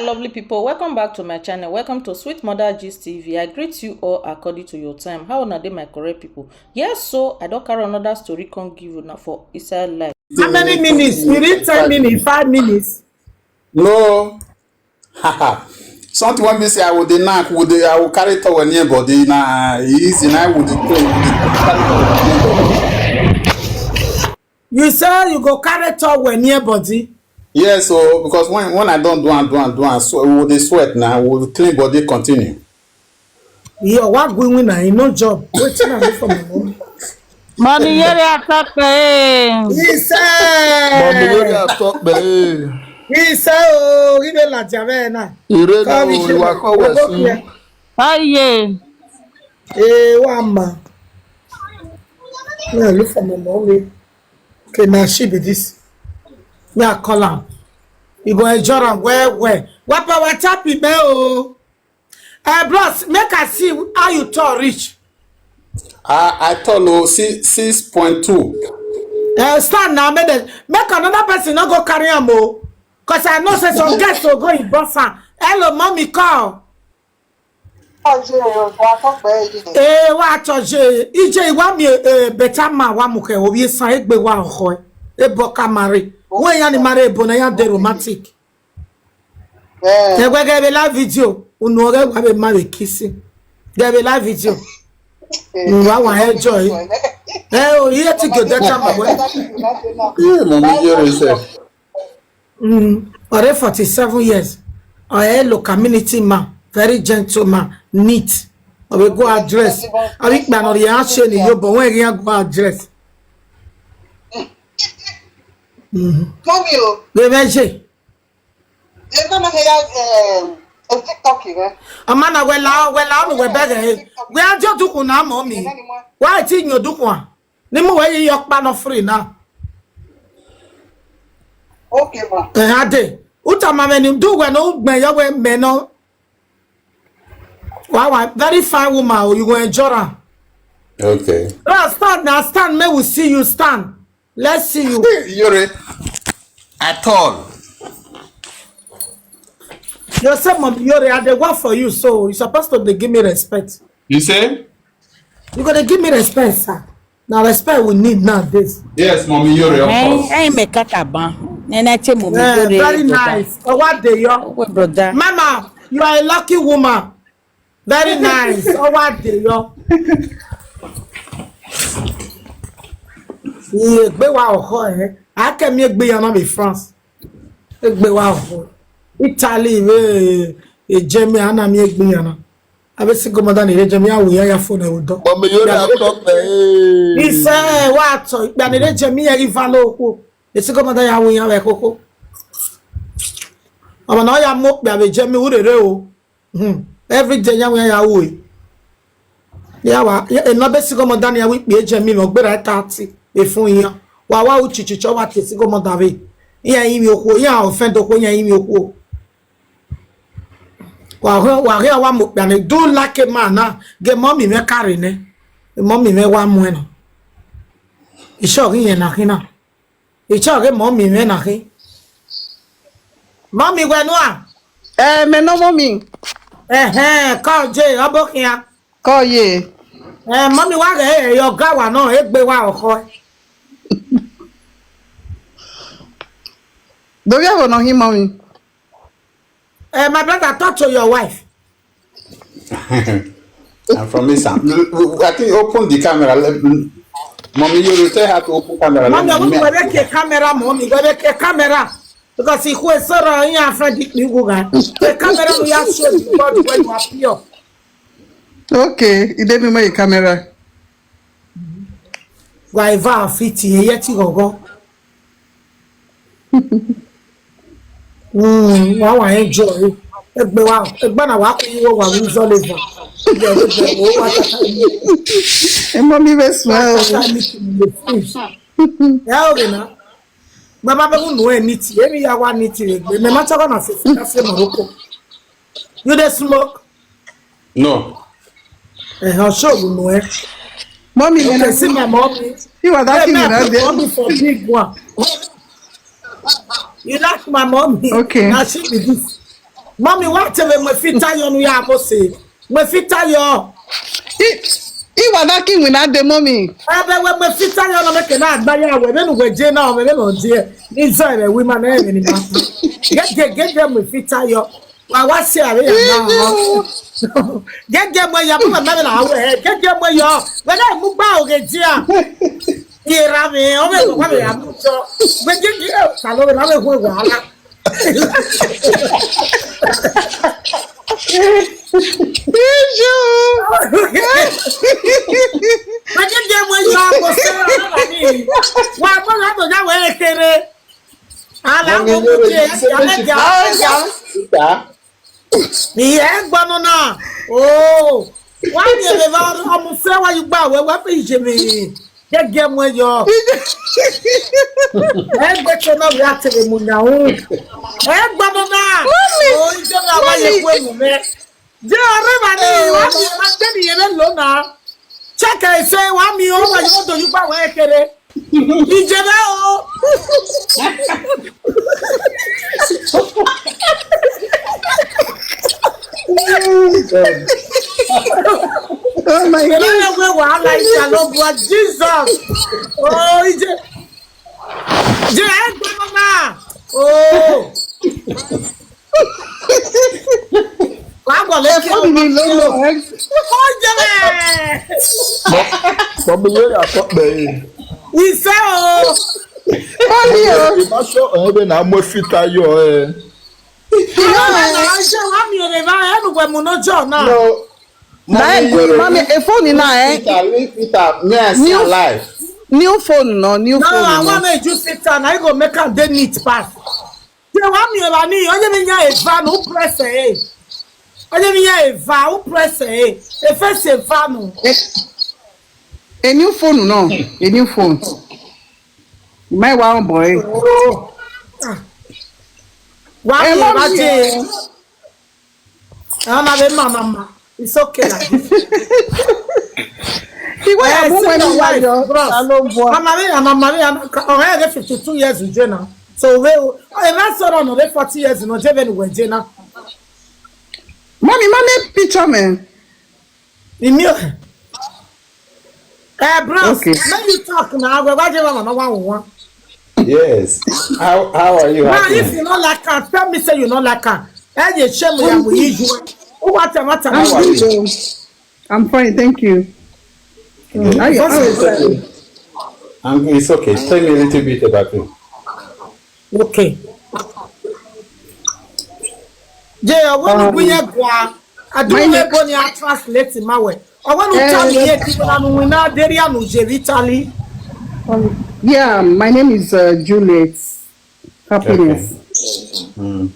Lovely people, welcome back to my channel. Welcome to Sweet Mother Gist TV. I greet you all according to your time. How una dey, my correct people? Yes, so I don't carry another story come give you now for inside life. How many minutes? You need 10 minutes, 5 minutes. No, haha. Something when me say I would knack, I will carry towel near body na easy na I would You say you go carry towel near body. Yes, so because when I don't do so we dey sweat now, we will clean body continue. Yeah, what going on? No job. Waiting on me for my mom. Money Iyore attack me. He said. He said, oh, he dey la jave na. Iyore na we wa ko we. Aye. Wama. Yeah, look for my mom. Okay, now she be this. Me I call am. You go enjoy am well. What power tap me oh. Bros, make I see how you tall reach. I told you 6.2. Stand now, make another person not go carry am oh. Cause I know say some guests will go in bus am. Hello, mommy call. What toje? Ije iwa mi better man wa muke obi san egbe wa nko. E boka mare. When you marry ebo na ya de romantic. Egbe ge be live video. Unu ore wa be marry kissing. Ge be live video. Wa wa enjoy. Oh, you to get that time away. Mommy Iyore say. Ore 47 years. Hello community man, very gentle man, neat. We go address. I think man or ya share ni yo but when you go address. Mommy, Le veje. you gonna hear TikTok here. Amana we we bege. We ajo duku na mommy. Why ti nyo duku a? Ni mo we yok pa no free now. Okay, ma. Ade. Uta mama ni do we no gbe yo we me no. Wow, very fine woman. Oh, you go enjoy her. Okay. No, stand now, stand. May we see you stand. Let's see you. Iyore at all. You say, Mom, Iyore, I dey work for you, so you're supposed to give me respect. You say? You gotta give me respect, sir. Now, respect we need nowadays. Yes, Mommy Iyore, of course. Hey, me kakaban. Nena che mo Yeah, very nice. Oh, what day, yo? Brother. Mama, you are a lucky woman. Very nice. Oh, what day, yo? Yeah, be wa oho eh. I can make be yana be France. Be wa oho. Italy we Germany ana me be yana. Abesi go modan ni Germany awo ya phone e wodo. Mommy Iyore talk me. He say what so gba ni Germany e fa lo ko. Esi go modan ya wo yan we koko. Omo na ya mo pe abe Germany wo rere o. Every day ya wo ya wo e. Ya wa e no be si go modan ya wi pe Germany lo gbera 30. Efun yan wa wa uchichicho wa tesi go mo dawe yan yin mi oko yan offend oko yan yin mi oko wa mo gba ni do like a man na ge mommy me carry ne mommy me wa mu eno isho ri yen na kina isho ge mommy me na ki mommy we no a Me no mommy. call je abokia Call ye. mommy wa ge yo gawa no egbe wa oko Do you have no him mommy? my brother talk to your wife. I'm from Isam. I think open the camera. Mommy, you tell her to open camera. Mommy, I want to work camera, mommy. Go work camera. Because he who is so in your friend, you go. The camera we have shown you when you appear. Okay, it didn't make camera. Why, va fit yet you go. Wow, I enjoy. Wow, Bana walk you over with Oliver. And mommy was smile. Yeah, okay, now. Mama, I don't know anything. Every year, one anything. No matter what I say, Morocco. You dey smoke? No. I'll show you, no. Mommy, You can see my mommy. you were that Mommy for big one. You like my mommy? Okay. Now she be this. Mommy, what tell me fita yo no ya mo say. Me fita yo. Iwa that king win at the mommy. Ebe we me fita yo no make na agba ya we no we je na o me no je. Inside the women na any ma. Get them me fita yo. Wa say are ya na. Get them we ya mo me na we. Get them we yo. We na mu gba o ge ji a. Ira me o me ko me ya mu so. We je ta lo na we ho wahala. Gẹ́gẹ́ mọ yọ ẹgbẹ́ tó náà wá tẹ̀lé mu náà ó ẹgbẹ́ mọ náà ó ìjọba àwọn ayẹ̀kú ẹ̀mú mẹ́ jẹ́ ọ̀rẹ́ màá ní wàá mi máa jẹ́ nìyẹn lẹ́ lò náà ṣẹ́kẹ̀ ẹ̀ṣẹ́ wàá mi ó wà yóò dojú pa àwọn ẹ̀kẹ́rẹ́ ìjẹ́bẹ́ o. Oh my God. Wahala ìṣàlọ́bùa Jesus. Oh, ìjẹ́ ẹgbẹ́ mama. Oh. Wàá bọ̀ lẹ́kẹ́ How did he know? Ó jẹ́ bẹ́ẹ̀. Bọ́bí yóò yà sọ pé Ìṣẹ́ o. ìbáṣọ ọ̀hún náà mo fi tayọ ẹ. Ṣé wàá mi ò lè bá ẹnu pẹ̀mú lọ́jọ́ náà? Mommy, a phone in her, new phone, no, new phone. No, I want to just sit down. I go make am dey neat pass. Ṣé wàá mi ò bá ní ọjọ́ mi yàn èèfà nù press ẹ̀. Ọjọ́ mi yàn èèfà ó press ẹ̀. Èfẹ́ ṣe èèfà nù. A new phone, no, a new phone. My one boy. Wàá mi ò bá jẹ́ àwọn abẹ́ màmá. It's okay like this. I'm already 52 years with Jenna. So we that's all on 40 years in Ojeven with Jenna. Mommy, picture man. In you. Bros, Okay. let you talk now. One. Yes. How are you? Now, if you not like her, tell me say you not like her. And you shame me and we usual. What I'm fine, thank you. It's okay. Tell me a little bit about you. Okay. Jay, I want to bring you I don't know when you translate my way. I want to tell you Italy. Yeah, my name is Juliet. Happiness. Okay.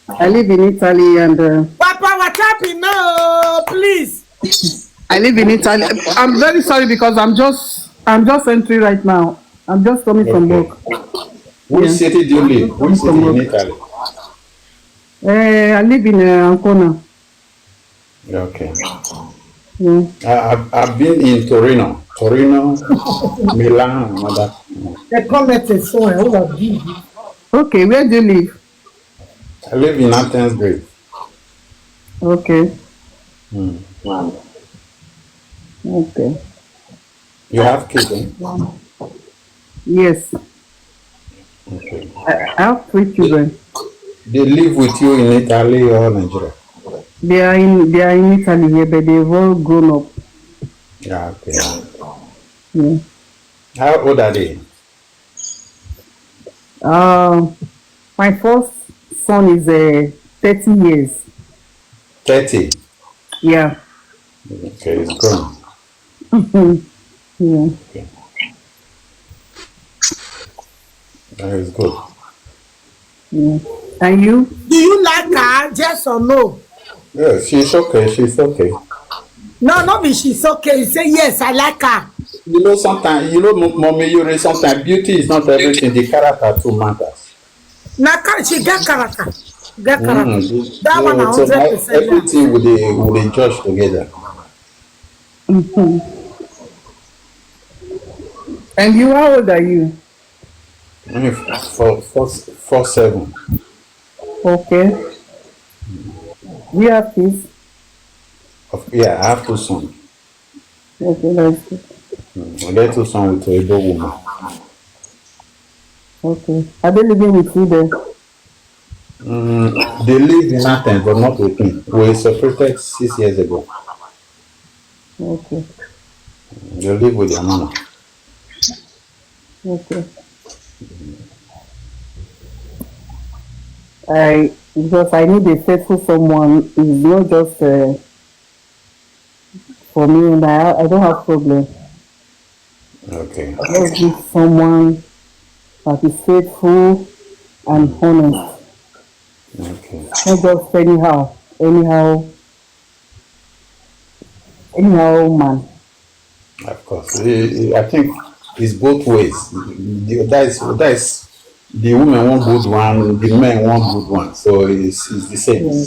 I live in Italy and Papa, what's happening now? Please. I live in Italy. I'm very sorry because I'm just entering right now. I'm just coming from work. Which city do you live? Which city in Italy? I live in Ancona. Okay. Yeah. I've been in Torino, Milan, and all that. The comment is so Okay, where do you live? I live in Athens, Greece. Okay. Wow. Okay. You have kids? Eh? Yes. Okay. I have 3 children. They live with you in Italy or Nigeria? They are in Italy here, but they've all grown up. Yeah, okay. Yeah. How old are they? My first son is 30 years. 30? Yeah. Okay, it's grown. Yeah. Okay. That is good. Yeah. And you? Do you like her? Yes or no? Yeah, she's okay. She's okay. No, not be she's okay. You say yes, I like her. You know, sometimes, Mommy, Iyore, sometimes beauty is not everything. The character too matters. Now, she get character. Get character. That one, So 100%. everything would they judge together. Mm-hmm. And you, how old are you? 47. Okay. Do you have kids? Yeah, I have two sons. Okay, that's good. I get two sons with a Igbo woman. Okay. Are they living with you there? They live in Athens, but not with me. We separated 6 years ago. Okay. They live with their mama. Okay. Because I need a faithful someone. It's not just for me, and I don't have problem. Okay. I just need someone that is faithful and honest. Okay. Not just anyhow man. Of course. I think it's both ways. That is the women want good one, the men want good one. So it's the same. Yeah.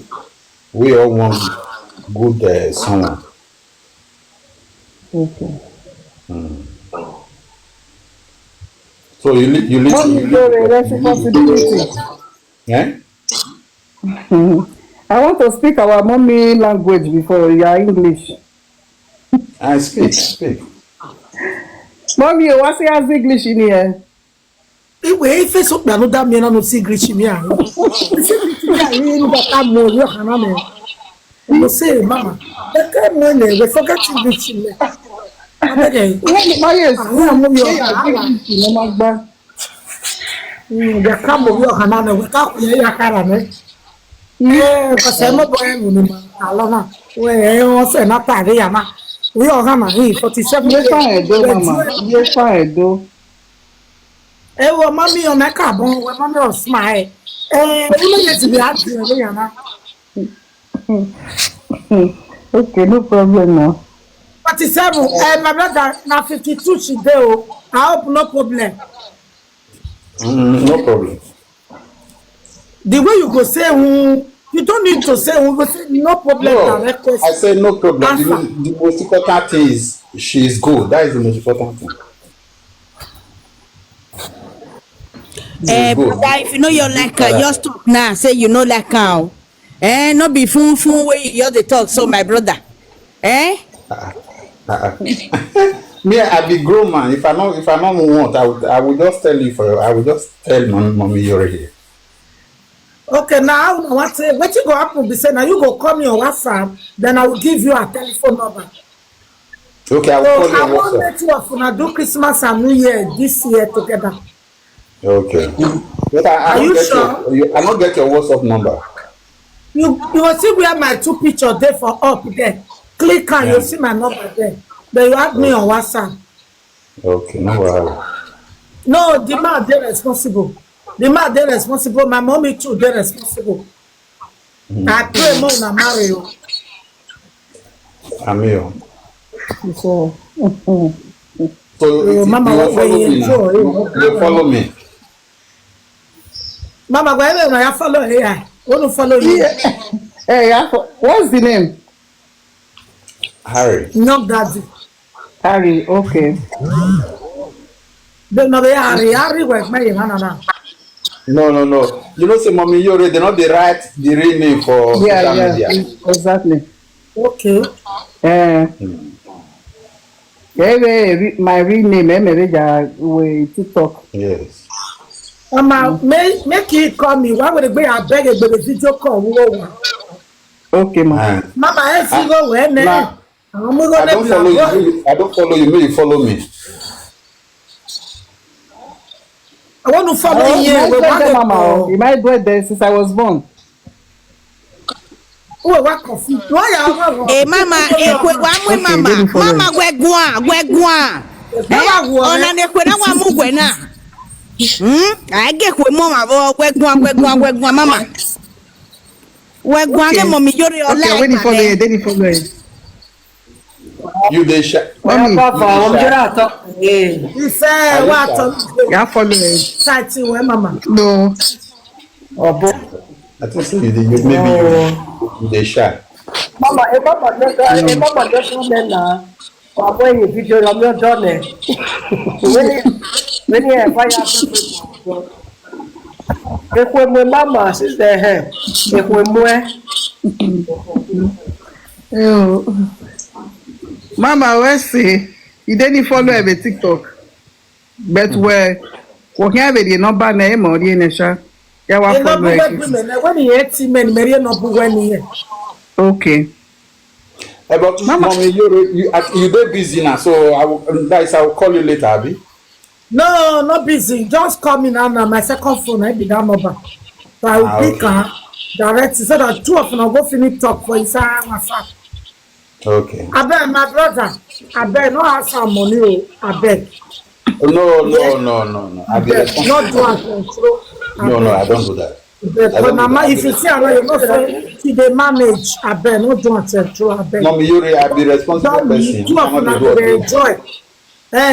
We all want good someone. Okay. So you live Mommy, your responsibility. yeah? I want to speak our mommy language before your English. I speak. Mommy, what's your English in here? Iwe ife so pe no da mi na no secret mi a. Secret mi a yin da ka mo yo kana me. No say mama. The ka mo le we forget English me. Abege. Àwọn mo yo English no magba. the ka mo yo kana me we ka ku ya kara me. Ko se mo boy mu ni ma. Alo na. We won se na tare ya na. We o kana 47 Yes, I do, mama. Yes, I do. Ewo mami o meka bon we mami o smile. Ulu ye ti bi adu le yana. Okay, no problem now. 47 my brother na 52 she dey o. I hope no problem. No problem. The way you go say you don't need to say go say no problem No, direct question. I said no problem. Answer. The most important thing is she is good. That is the most important thing. Brother, if you know you like her, just talk now. Say you know like her. No be fun where you just dey talk. So my brother, Me, I be grown man. If I don't want, I will just tell you I will just tell mommy you're here. Okay, now what you go happen be say now you go call me on WhatsApp, then I will give you a telephone number. Okay, I will So call you I on want WhatsApp. let you of una do Christmas and New Year this year together. Okay. But I Are don't you get sure? I don't get your WhatsApp number. You will see where my two pictures there for up there. Click and you'll see my number there. Then you add me on WhatsApp. Okay, no worry. No, the man they responsible. The man they responsible. My mommy too they responsible. I pray more na marry you. I'm here. So, So Mama, you will what follow you me now. enjoy? You follow me. Mama, why you follow here? Want to follow you? hey, what's the name? Harry. No, daddy. Harry. Okay. They no be Harry was my now. No. You know, say mommy Iyore, they not the right the real name for social media. Exactly. Okay. My real name, we TikTok. Yes. Mama, make you call me. Why would it be a beg a video call? Okay, ma. Mama, I see go where Now, I'm I don't follow you. I don't follow you. May you follow me. I want to follow you. Mama, you might do it there since I was born. Oh, what coffee? Why mama, Okay, mama, gwegwa. Ona ne kwena wa mu gwena. I get kwe mama gwegwa mama. Gwegwa ke mommy Iyore o like. Okay, when you follow it, then you follow it. You they share. Mommy, you say what? you follow it. Sati where mama? No. I think so maybe you they share. Mama, mama just woman na. Wabo yi video la mi done. When you fire Ekwe mama, sister her. Ekwe mwe. Mama, where say you didn't follow every TikTok, but where have the number name or the initial? Yeah, what follow it? When he ate men, Mary no when he. Okay. But Mama, mommy, you very busy now, so I will call you later, Abby. No, not busy. Just call me now. My second phone, I be that number. So I will pick her direct so that two of them go finish talk for inside WhatsApp. Okay. I beg my brother. I beg no have some money. I beg. No. I be responsible. Not do I control. No, I don't do that. But mama, if you see her, you know, say she dey manage. I beg, no do I control. I beg. Mommy, I be responsible person. Two of them dey enjoy.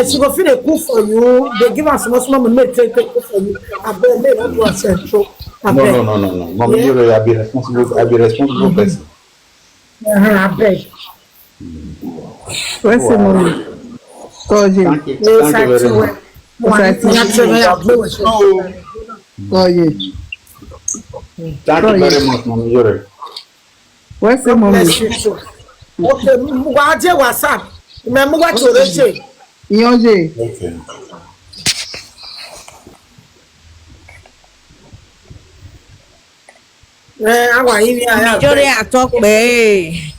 She go feel dey cook for you. They give us small money, take cook for you. I beg, make no do I control. No. Mommy, I be responsible person. I beg. where's the money? Tori. Thank you very much. Tori. Thank you very much, Mommy Iyore. Where's the money? Okay, waje WhatsApp. Remember what you reach. Iyore. Okay. Awa yìí aya. Iyore atọpẹ.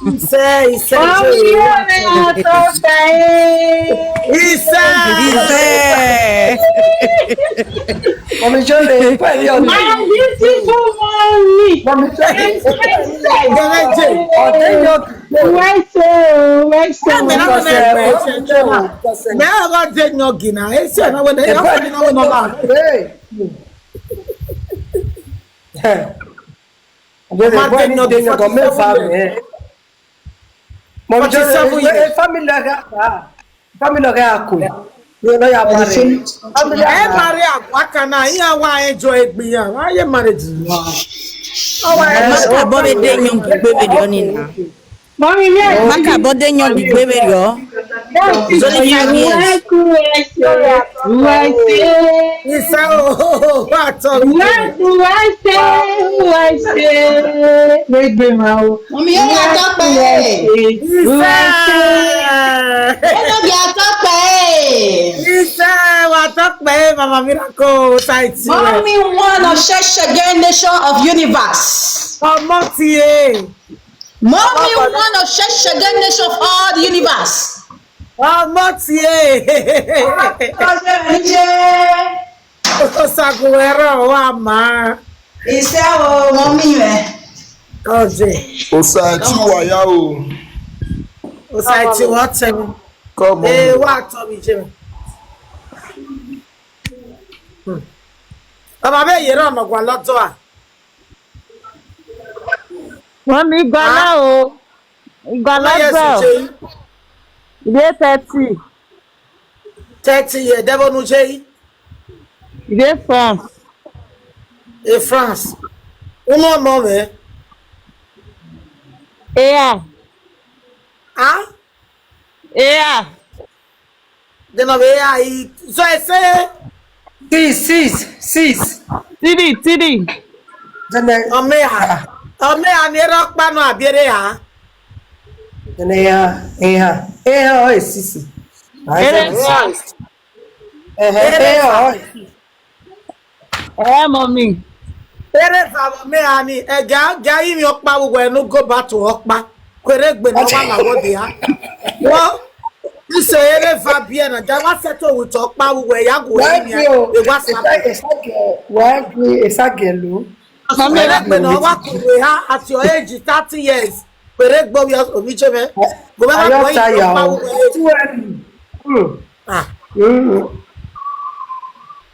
Iṣẹ́. Iyore atọpẹ. Iṣẹ́. Mommy Iyore, pẹ̀lú ọ̀nà. My beautiful mommy. Mommy Iyore. Now I got dead no gina. It's na when they have no no. Family Maria wakana iya wa enjoy egbiyan. Why you marriage? Maka bode denyo gbebe dio ni na. Mommy, yeah. Maka bode nyo gbebe dio. It's only 5 years. Isa oh what Mommy, you are top Isa what talk Mama Miracle site. Mommy, one of Sheshe Nation of Universe. Omotie. Mommy, one of Sheshe Nation of all the universe. Omotie. Osaguero wa ma. Is our mommy? Oje. Osati waya o. Osite what time? Come on. What time je? Baba be yero no gwa lọ́tọ̀ a. Wọ́n mi gbọ́ná o. Ìgbàlọ́gbọ̀. Ìdè 30. 30 years devil no je. Ìdè France. In France. Uno mo me. Ea. Ah? Ea. De no be aí. So I say six. Tiri. ome ha ni rock pa no abiere ha. Eha o sisi. Mommy. Ere fa ome ha ni ga yi mi opa gbogbo enu go back to opa. Kwere gbe no wa na wo de ha. Wo ise ere fa bia na ja wa settle with opa gbogbo ya go yi ni e wa sa. Esagelo. Kwere gbe no wa kure ha at your age 30 years. Kwere gbo bi o mi cheme. Go ba ko yi opa gbogbo. Ah.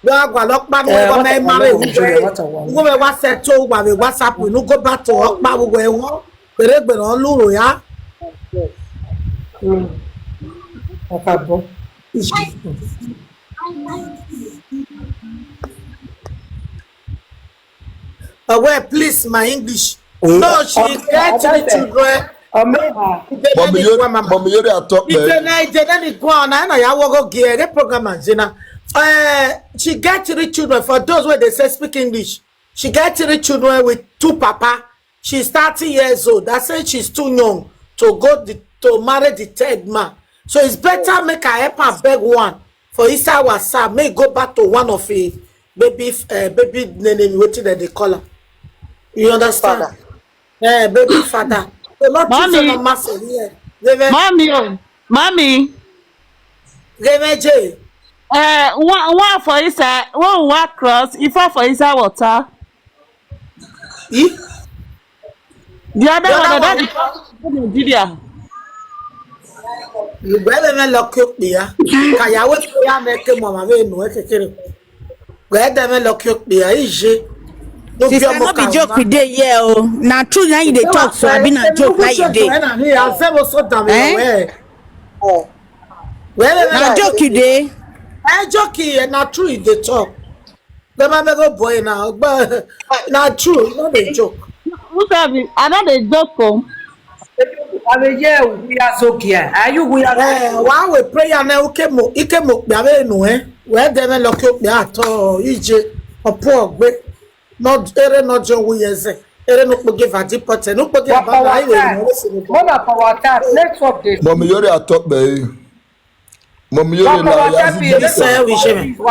Lo agwa lo pa mo wa me mare wo me wa settle wa me WhatsApp no go back to opa gbogbo e won. Kwere gbe no luro ya. Acabou. Well, please, my English. No, she get to the children. Mommy Iyore atop She get to the children for those where they say speak English. She got 3 children with 2 papa. She's 30 years old. I said she's too young to to marry the 3rd man. So it's better make her help her beg one for inside WhatsApp. May go back to one of a baby name waiting that they call her. You understand? Baby father. So not Mommy. Mommy. One for inside, one walk cross, if for inside water. The other one, Nigeria. You better not lock up here. Can you wait for you make him mama we no ekekere. Where them lock up here is Sister, no be joke we dey here oh. Na true na you dey talk so I be na joke na you dey. I say we so damn Oh. Na joke you dey. I joke here, na true you dey talk. Them make go boy now, but na true, not a joke. Who tell me? I know they joke home. We are so here. Are you we are? Why we pray and ukemo ikemo be no where them lock up there at all ije opo ogbe not ere not jo we yeze ere no go give a deport no go give baba Mama power tap network dey. Mommy Iyore atop be. Mommy Iyore na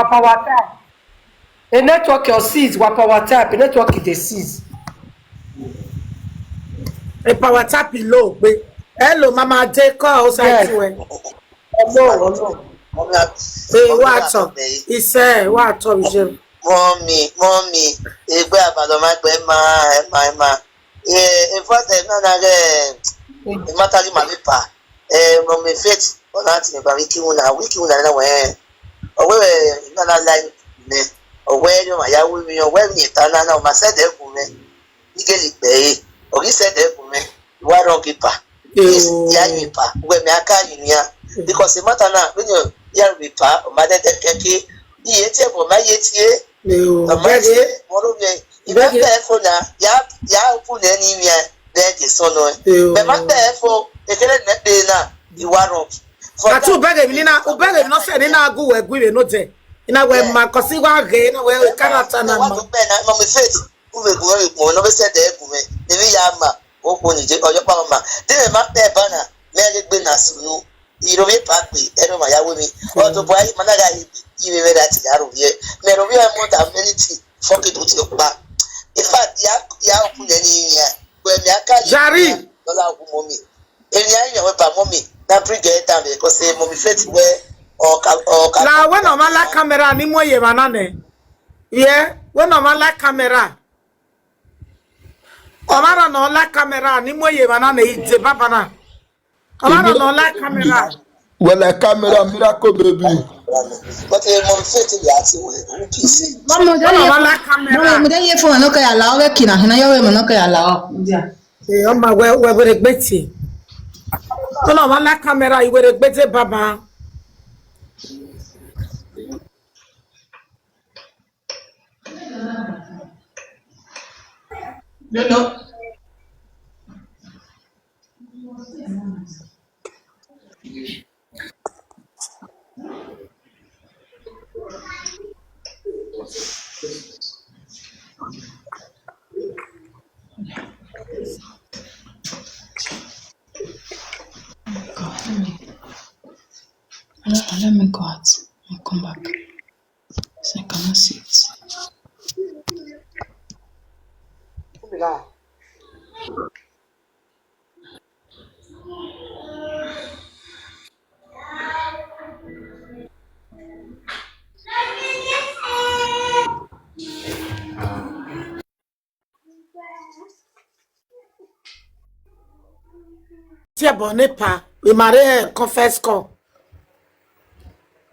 power tap. A network your sees wa power tap, network it dey seize. A power tap low gbe. Hello mama dey call outside to e. Hello. Hey, what's up? He said, what's up, Jim? Mommy, egbe abado ma gbe ma. In fact, na matali ma pepa. Mommy faith ona ti ba wiki una na we. Owe na line me. Owe yo ma ya wi mi owe mi ta na o ma se de ku me. Igeli pe. Ogi se de ku me. Wa ro kipa. Yes, ya mi pa. We me aka yin ya. Because the matter now, when you hear me pa, o ma de keke, iye ti e bo ma ye ti e. O ma ye, mo ro ye. Ibe pe fo na, ya fu na ni mi e de ke so no. Be ma pe fo, e kele ne de na, iwa ro. Atu bege mi na, o bege mi no se ni na agu we gwi no je. Ina we ma kosi wa ge na we kanata na ma. Wa pe na mo me faith, u be go re mo no be se de ku me. Ni mi ya ma, o ko ni je ojo pa ma. De ma pe ba na, me le gbe na sunu. Iyore papi eno mayawe mi oto boy managa iwe me that yaro ye me ro we more than ability fuck it with your back in fact ya okunye ni ya we mi aka Jari dola ogun mommy eni ayan we pa mommy na bring it down because say mommy faith we o ka na when o ma la camera ni mo ye manane yeah when o ma la camera o ma no la camera ni mo ye manane ije baba na Amara no like camera. Well, a camera miracle baby. But mommy faith ya ti we PC Mama, No like camera. mo dey here for no ka ya la o kina hina yo we no ka ya la o. Eh o ma we regbeti. No ma like camera you we regbeti baba. No. Let me go out and come back. So I cannot see it. Tie bonne pa, we marry confess call.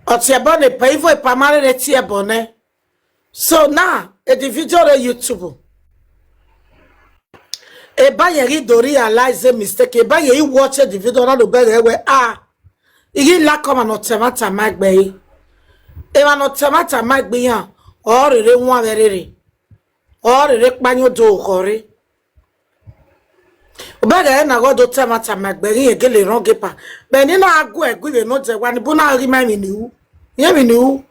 O tie bonne pa, ivo e pa marry re tie bonne. So now, the video on YouTube. E ba ye do realize a mistake. E ba ye watch the video na do bere we igi la come no temata magbe yi. E ma no temata magbe yan. O rere won verere. O rere panyo do kore. Obega na go do temata magbe yin egele ron gepa. Be ni na agu egwe no je wa ni bu na ri ma mi ni wu. Ye mi ni wu.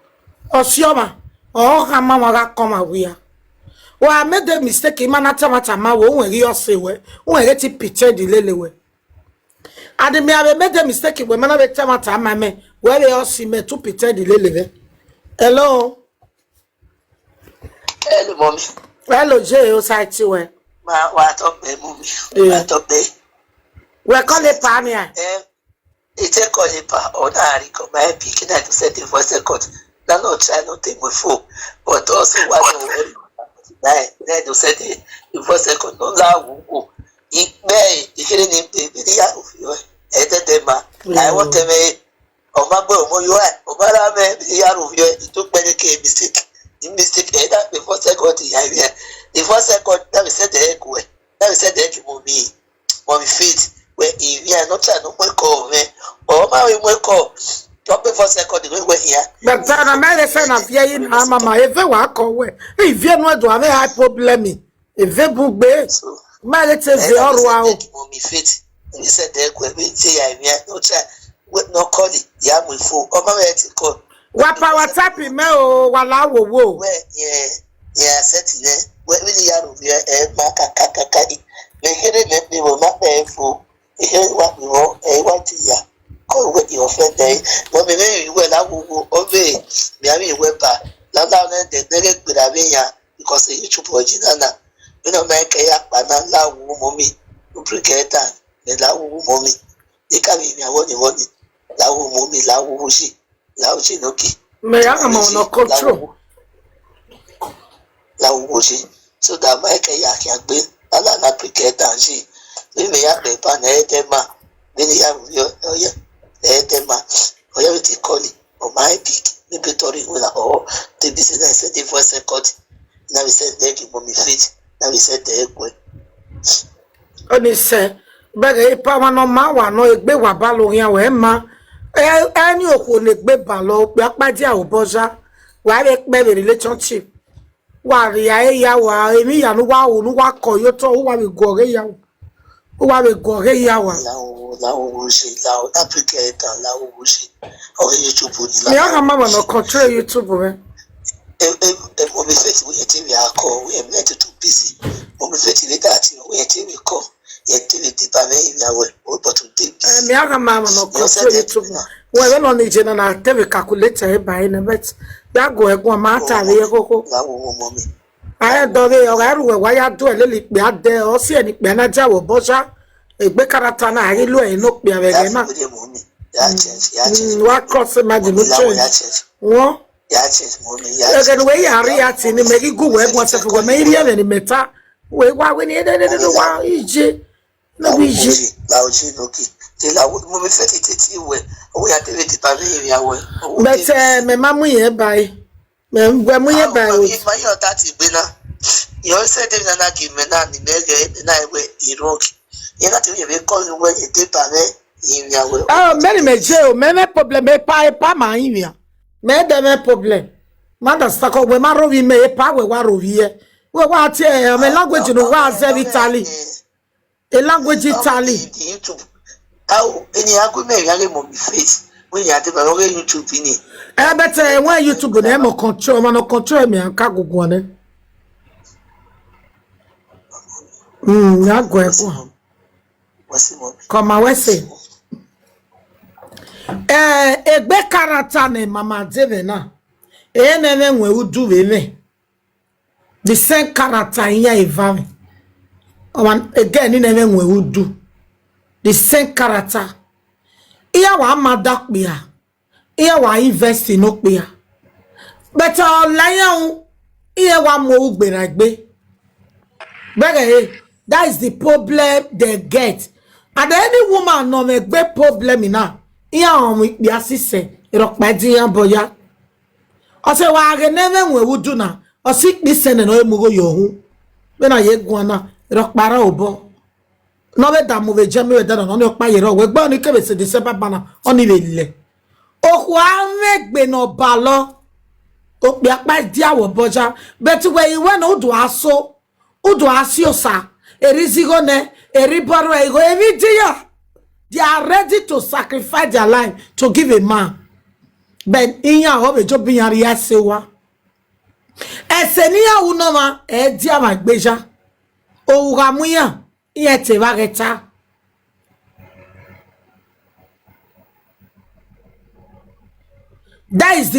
O sioma. O ka mama ga come awia. Well, I made the mistake in Manatamata ma won't hear say we won't get it pictured the lelewe. And me have made the mistake when Manatamata ma me where they all see me to pictured the lelewe. Hello. Hello, mommy. Hello, Jay, o side we. Ma, what up, mommy? What up, there? We call it Pania. It's a call it pa or Nariko. My picking at the setting for a second. Now, not try nothing before, but also what then you said the first second, no love. It may, you can't name the yard of you. I want to make or my boy, you are, or the yard of you. It took many mistake. The mistake that before second, the first second, that we said the egg way. That we said the egg will be feet. Where if you are not trying to call me, or my way call. Top before second, we here. But I'm a fan of Yain Mama, if you walk away, if you know to have a high problem, if you book base, my little wow. Mommy fit. And he said, there could be say, I mean, no child with no calling, the arm will fall. Oh, my call. What power tapping me or while I will woo? Yeah, set it. Where really are of your Macacacacati? They hear it, they will not pay for. They hear what we want, a what is ya? Call with your friend day. But maybe well, I will obey. Maybe wepa. Lala, the direct with Avia because the YouTube original. You know, make a yak banana mommy. You prepare time. The law mommy. They come in your one. La mommy, la wushi. La chinoki. May I am on control. La wushi. So that make a yak yak bill. Lala, not prepare time. She. We may have a pan edema. Then you have your. Edema, or everything call it, or my pick, maybe Tori, or the business said the first second. Now we said the egg mommy fit. Now we said the egg way. Only say, but a power no mawa no a big wabalo here, where ma, and you could make big ballo, black by the boza, why make baby relationship. Why the ayawa, and me and wow, no walk or you told why we go here. Why we go here? La wushi, la applicator, la wushi. Or YouTube. Yeah, Mama, no control YouTube. Mommy fit, we are call, we are meant to busy. Mommy fit, we we call. Yet, the Pamela, but to take. Mama, no control YouTube. Well, on the general, they will calculate by in a bet. That go a go matter, we go. Mommy. I don't know why I do a little bit there or see any manager or bossa. A Bekaratana, I look and look me again. What costs imagine? What? The way I react in the make good work once for maybe any meta. Why we need a while easy. No, we just till I would move it away. We are doing it by but my mamma here by when we are by my daddy winner. You said in an argument and I went in rock. You not even call you when you did in your way. Oh, many may jail, many problem, a pie, my area. Made them problem. Mother stuck up with my rovi may power war here. Well, what a language in the was Italy. A language Italy. YouTube. How any argument, young will be face when you are developing YouTube in it. I better when YouTube name or control, man, or control me and cargo one. Not going. Come on, what's it? A big character named Mama Devena. And then we would do with me. The same character in your again, in then we would do the same character. Here, one mother be here, one invest in Okbia. But our lion here, one more be like me. But that is the problem they get. And any woman no make big problem in her. Here on the assistant, rock my dear boya. I say, well, I never will do now. Or sick this and no mugo yo. When I yet guana, rock my robo. No better move Jamie with that on your pie. We're going to come to December banner on the ville. Oh, why make be no ballo? Oh, be my dear boja. But where you went, oh, do I so? Oh, do I see you, sir? Erizigone, Eribaro, every day. They are ready to sacrifice their life to give a man. But in your home, a job in your sewa. Esenia unoma dia magbeja. Ouramuya yete vareta. That is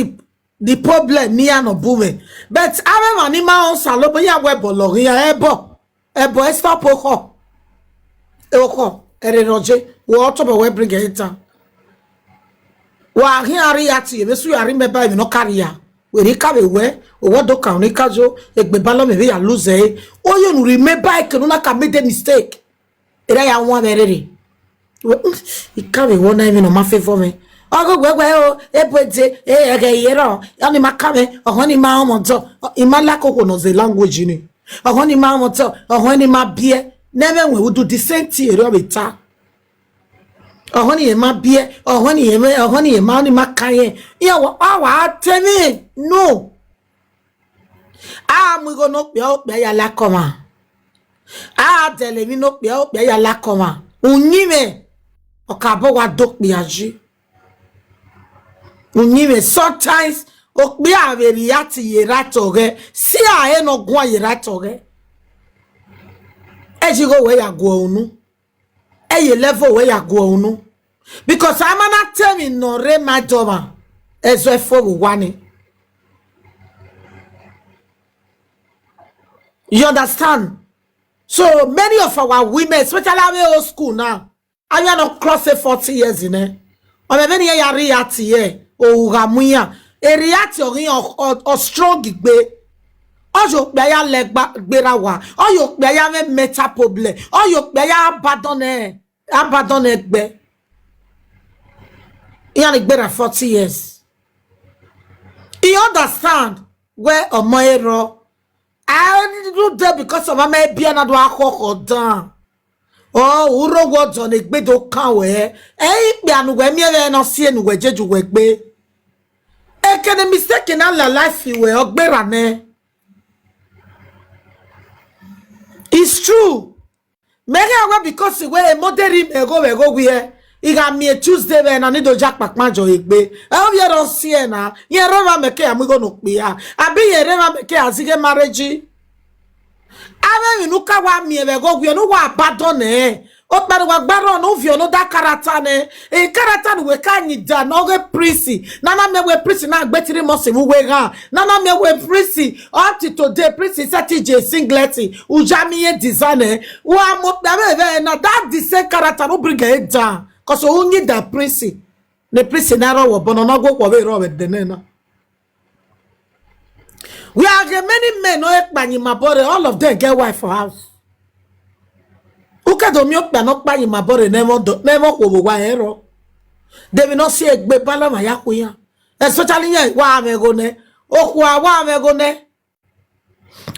the problem me and Obume. But ave manima on salobo ya webo loria ebo stop oko. Oko ereroje wo to be we bring it down. Wa hiari ati ebesu yari meba mi no career. We rikabe we owo do kan ni kajo egbe balo me be ya lose oyo nu remember I cannot can make the mistake. Era ya won berere. Ikabe won na mi no ma favor me. Ogo gwegwe o ebede ege yero oni makame ohoni ma omoto imala koko no the language ni ohoni ma omoto ohoni ma bie never we do the same thing ero beta ohoni e ma bie ohoni e ma oni makaye ya wa temi no mu go no pe ya la koma tele mi no pe ya la koma unyime okabo wa dok bi aji. Unime sometimes okbi averi ati yeratoge si a no gwa yeratoge ejigo we ya gwa unu eye level we ya gwa unu because I'm not telling no re madoma ezo fo wani. You understand? So many of our women, especially our old school now, I am not crossing 40 years in it. Or many ya reati ye. O ramuya e react o strong gbe ojo pe ya legba gbera wa oyo pe ya me meta problem oyo pe ya abandon egbe yani gbera 40 years. You understand where omoero I do that because of my be na do akoko dan uro wo don egbe do kan we pe anu we mi e no si enu we jeju we gbe can a mistake in our life you were it's true. Many are because the way a modern go where he got me a Tuesday when I need to jack back my joy. Oh, you don't see now. You're over make I'm going to be. I be a rema make as a marriage. I mean, look at me and go, you know what, pardon. O but wa gbaro no vio no da karata ne e karata we kan da no we prisi nana me we prisi na gbetiri mo se mu we gan nana me we prisi up to today prisi satije singlet ujamiye designer wa mo da be na that the same karata no bring it down cause o need the prisi ne prisi na ro wo bono no go wo we ro we de na we are many men no ekpanyi mabore all of them get wife for house. Uka do mi okpa no pa yin mabore never ko wa ero they will not see egbe bala ma yakuya especially yan wa amego ne oku wa amego ne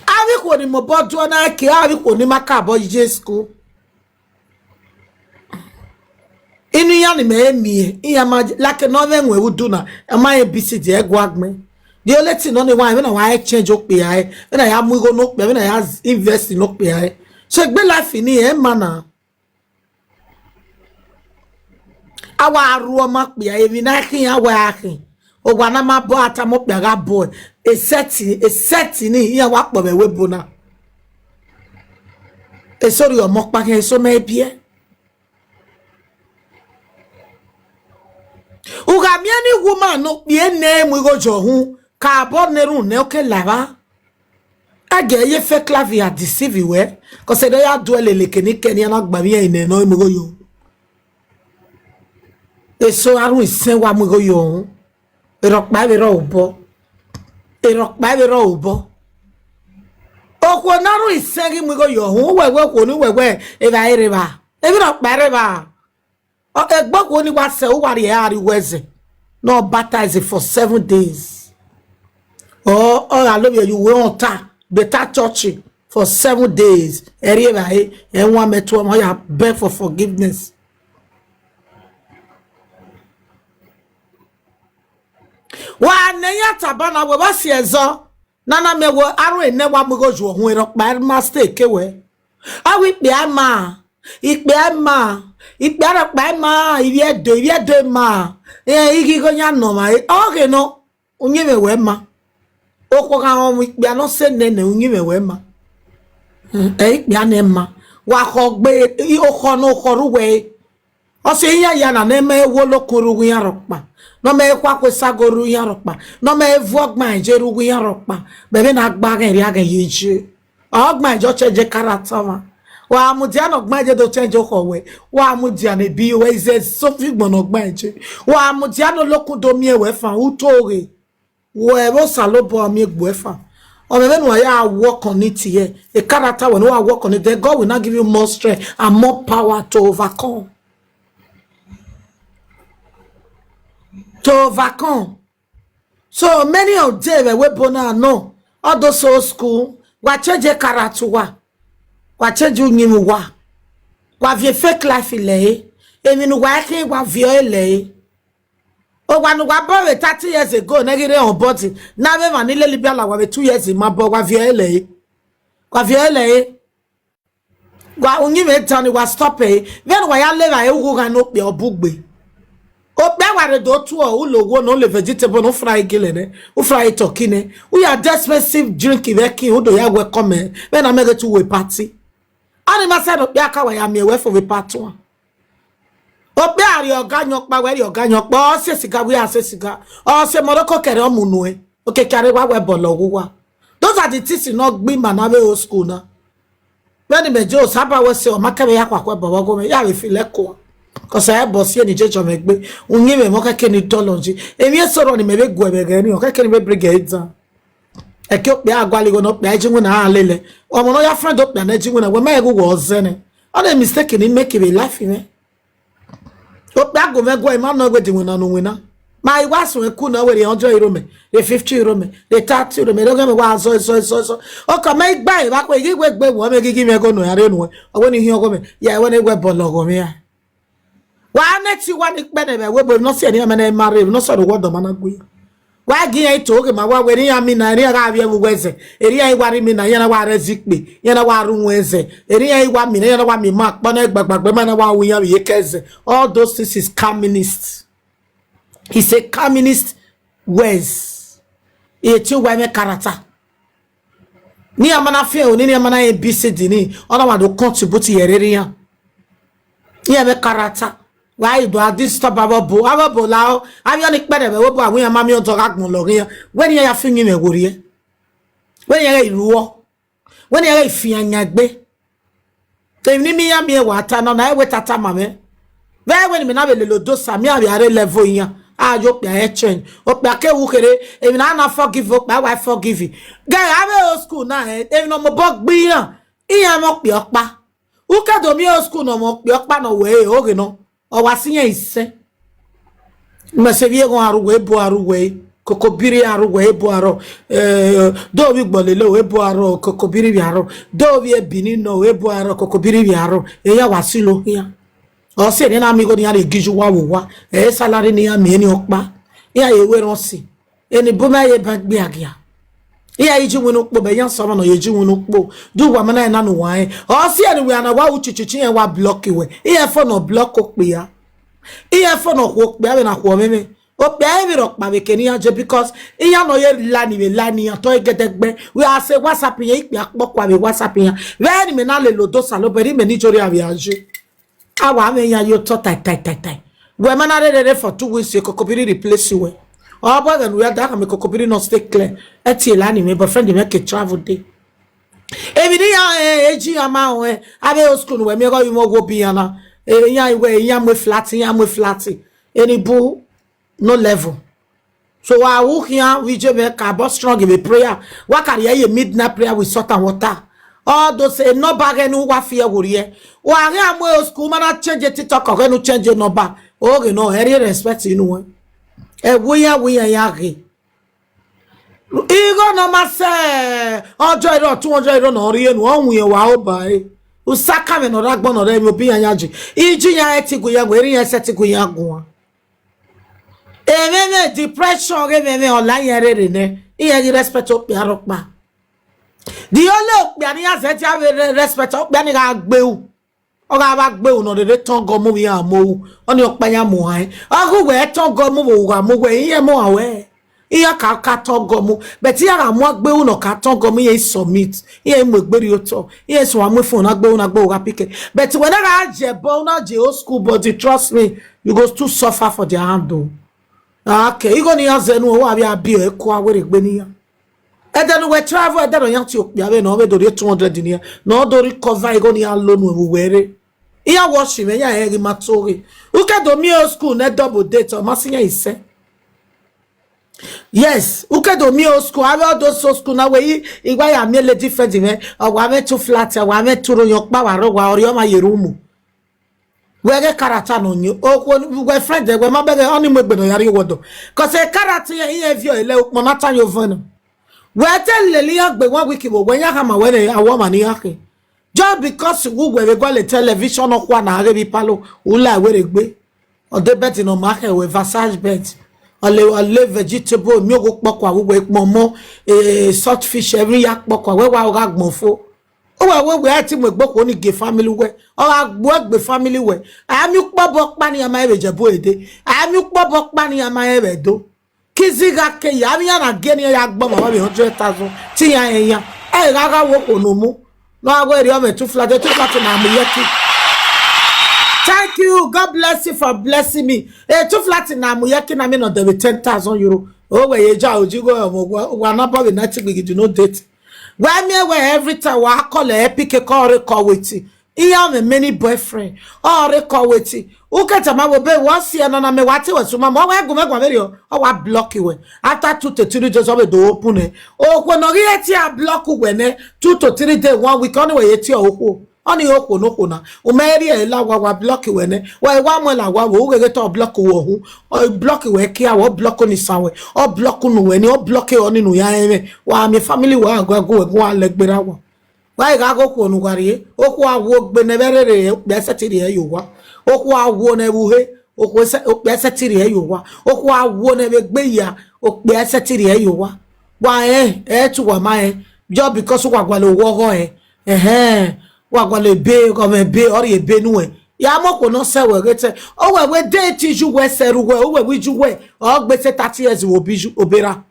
avi ko ni mo bodo na ki avi ko ni makabo je school inu ya ni me mi iya ma like no we we do na ma abc de egwagme the only thing no ni wa na wa exchange okpe ai na ya mu go no pe na ya invest in okpe ai. So gbe life ni e mana awa aru ma pe evi na kin awa akin ogwa na ma bo ata mo pe ga boy e set ni ya wa po be we bona e sorry o mo pa kin so me bie uga mi ani woman no pe ne mu go jo hu ka bo ne run ne o ke lava age ye fake love ya deceive we cause they ya do leleke keni na gba mi ene no mi go yo e so arun isen wa mi go yo ero pa be ro ubo okwo na run isen gi mi go yo hu wewe ko ni wewe e ba ere ba e bi ro pa re ba o egbo ko ni wa se o wa re ari weze no baptize for 7 days oh I love you won't ta better church for 7 days. Everybody and one met to beg for forgiveness. Wa nenya tabana we ba siezo nana me wo aro ene wa mo go ju ohun ero pa master kewe awi pe ama ipe ara pa ma iye do ma igi go nya no ma oge no onye me we ma okwo ga on ikpe no se nene unyime we ma ikpe anema wa khogbe okho no khoruwe o se ya na eme wo lokuru ya rokpa no me kwa kwesagoru ya rokpa no me vogma jeru ya rokpa bebe na agba ga ri aga yeje ogma jo change character ma wa mudia no gba je do change okowe wa mudia na bi we ze so fi gbon gba je wa mudia no lokun do mi ewe fan utore we bo salobo mi egbo efa o me no ya work on it here a character when we work on it then God will not give you more strength and more power to overcome. So many of them we bona no all those old school wa change character wa change unyimu wa vie fake life ile emi nu wa ke wa vie ile o wa nu wa born 30 years ago na gire on body na be ma ni le libia la wa 2 years ma bo wa vie ile wa unyime tani wa stop e then wa ya le wa ewu ga no pe obugbe o pe wa re do tu o lowo no le vegetable no fry gele ne o fry turkey ne we are expensive drink making o do ya welcome when I make to we party ani ma se no pe aka wa ya me we for we party one o pe ari oga nyokpa we ri oga nyokpa o se siga we ase siga o se moroko kere o munu e o ke kare wa we bolo wuwa those are the things no gbi manabe o school na when me jo saba we se o makabe ya kwa bobo go me ya we feeleko cause I boss here ni jejo me gbe unyi me mo kake ni dolonji emi e soro ni me be gwe be gani o kake ni be brigade e ke o pe agwali go no pe ajinwu na alele o mo no ya friend o pe na ajinwu na we ma ego wo zene all the mistake ni make me laugh me o pe ago me go e ma no go di wona no wina my was we ku na we €100 me the €50 me the €30 me do me wa so o ka me gba e ba ko igwe gbe wo me gigi me go no yare no o we ni hi ogo me ya we ni gwe bolo go me ya wa neti wa ni pe ne be we bo no se ni me marry no so do wodo mana gwe wa gi ya to oge ma wa we ni ya mi na ri ga bia bu weze eri ya iwari mi na ya na wa rezikpe ya na wa ru weze eri ya iwa mi na ya na wa mi ma po na gbagbagbe ma na wa wu ya ye keze all those things is communist. He's a communist ways. He too wa me character. Ni amana fe o ni amana ABCD ni ona wa do contribute yerere yan. Ni me character. Why do this stop abo lao abion ni pede be wo bo awon yan mami on to gagun lo yan when ya fi yin me wori e when ya iruwo when ya ifi anya gbe te ni mi ya mi e wa ta na e we tata mame ve when me na be le do sami abi are level yan ajo pe e change o pe ke wu kere e na forgive o pa why forgive guy ave school na e no mo bo gbi yan iyan mo pe opa u ka do mi school no mo pe opa no we o ge no o wa siyan ise ma se vie gon aruwe bo aruwe kokobiri aruwe bo aro do bi gbolele we bo aro kokobiri bi aro do bi ebini no we bo aro kokobiri bi aro eya wasilo ya o se ni na mi go ni ale giju wa wo wa salary ni ya mi ni opa ya ewe ron si eni bo ma ye ba gbe agia iya iji wonu kpo be yan so no ye ji wonu kpo du wa mana na no wa o si eni we na wa uchichichi en wa block we iya fo no block o pe ya iya fo no ko pe abi na ko meme o pe abi ro pa be keni aje because iya no ye lani to egedegbe we are say WhatsApp yen ipe apoko abi WhatsApp yen we ni me na le lodo salo be me ni jori abi aje awa me yan yo to tai we mana re for 2 weeks e kokobiri replace we. Oh, boy, then we are that. I'm a copy not stay clear. Etielani, my boyfriend, make a travel day. Every day, I am a school where me go you go piano. Yam with flatty. Any boo, no level. So I walk here, we just make a strong in a prayer. What can you midnight prayer with salt and water? All those say no bargain who are fear would ye. Or I am school man, change it to talk or no change your number. Oh, you know, any respect in one. We are yagi. Igo no ma se €100 €200 no ri enu onwu ye wa obai. Usaka me no ragbon no re mi obi anyaji. Iji ya etigu ya gweri ya setigu ya gun. Ememe depression ge meme online re ne. Iye di respect o pe arokpa. Di ole o pe ani ya se ti a respect o pe ani ga gbeu. Oga ba gbe uno de tongo mu ya mo oni opa ya mo han agu we tongo mu wo ga mo we yin mo awe iya ka tongo mu but iya ra mu agbe uno ka tongo mu ye submit iya mu egberi oto iya so amu phone agbe uno agbe o pick but when I jebo na je old school body trust me you go too suffer for their hand though. Okay you go ni azenu o abi abi e ko awere gbe ni ya and then we travel and then on yanti okpia be no be do 200 dinia no do recover you go ni alone we were iya wash me ya eri matori uke do mi old school na double date o masinya ise. Yes, uke do mi old school ave do so school na we igba ya mi le different me o wa me too flat wa me too royan pa wa ro wa ori o ma yerumu wege karata no nyi o we friend we ma be oni mo gbe no yari wodo cause e karata ye vio ele mo na tan yo vono we tell le li agbe 1 week bo when ya ha ma we ne awo ma ni yake just because we go le television o kwa na rebi palo ula we regbe o de bet no ma we visage bet ale vegetable mi o go poko we momo salt fish every yak poko we wa ga gbonfo o wa we ati mo gboko ni ge family we o agbo egbe family we ami pobo pa ni ama ebe jebo ede ami pobo pa ni ama ebe do kiziga ke ya mi na geni ya gbo ma be 100,000 ti ya eyan e gaga wo konumu no agwere o me too flat na mu yeki. Thank you. God bless you for blessing me. Too flat na mu yeki na me no de 10,000 euro. Oh we ye ja ojigo wa na ba we na ti we do no date. Why me where every time wa call epic call wait. Iya me many boyfriend. Oh recall wait. Uketa ma wo be won see no na me wati we suma mo we go me gwa o wa block we. After 2 to 3 days we do open e. O ko no ri eti a block we ne 2 to 3 days 1 week on we eti o oni oko no kuna o meri e la wa block we ne wa mo la wa wo gege to block wo hu o block we ki awo block ni sanwe o block nu we ni o block o ninu ya eme wa mi family wa agwago we wa legbera wa ga go ko nu gwari o ko awo gbe ne berere be setiri e yo wa o ko awo ne buhe o ko be setiri e yo wa o ko awo ne be gbe ya o be setiri e yo wa tu wa ma just because wa gwa lo wo ho wa gwale be ko me be ori ebe nu e ya mo ko no se we rete o we date ju we seru we o we ju we o gbe se 30 years wo biju obera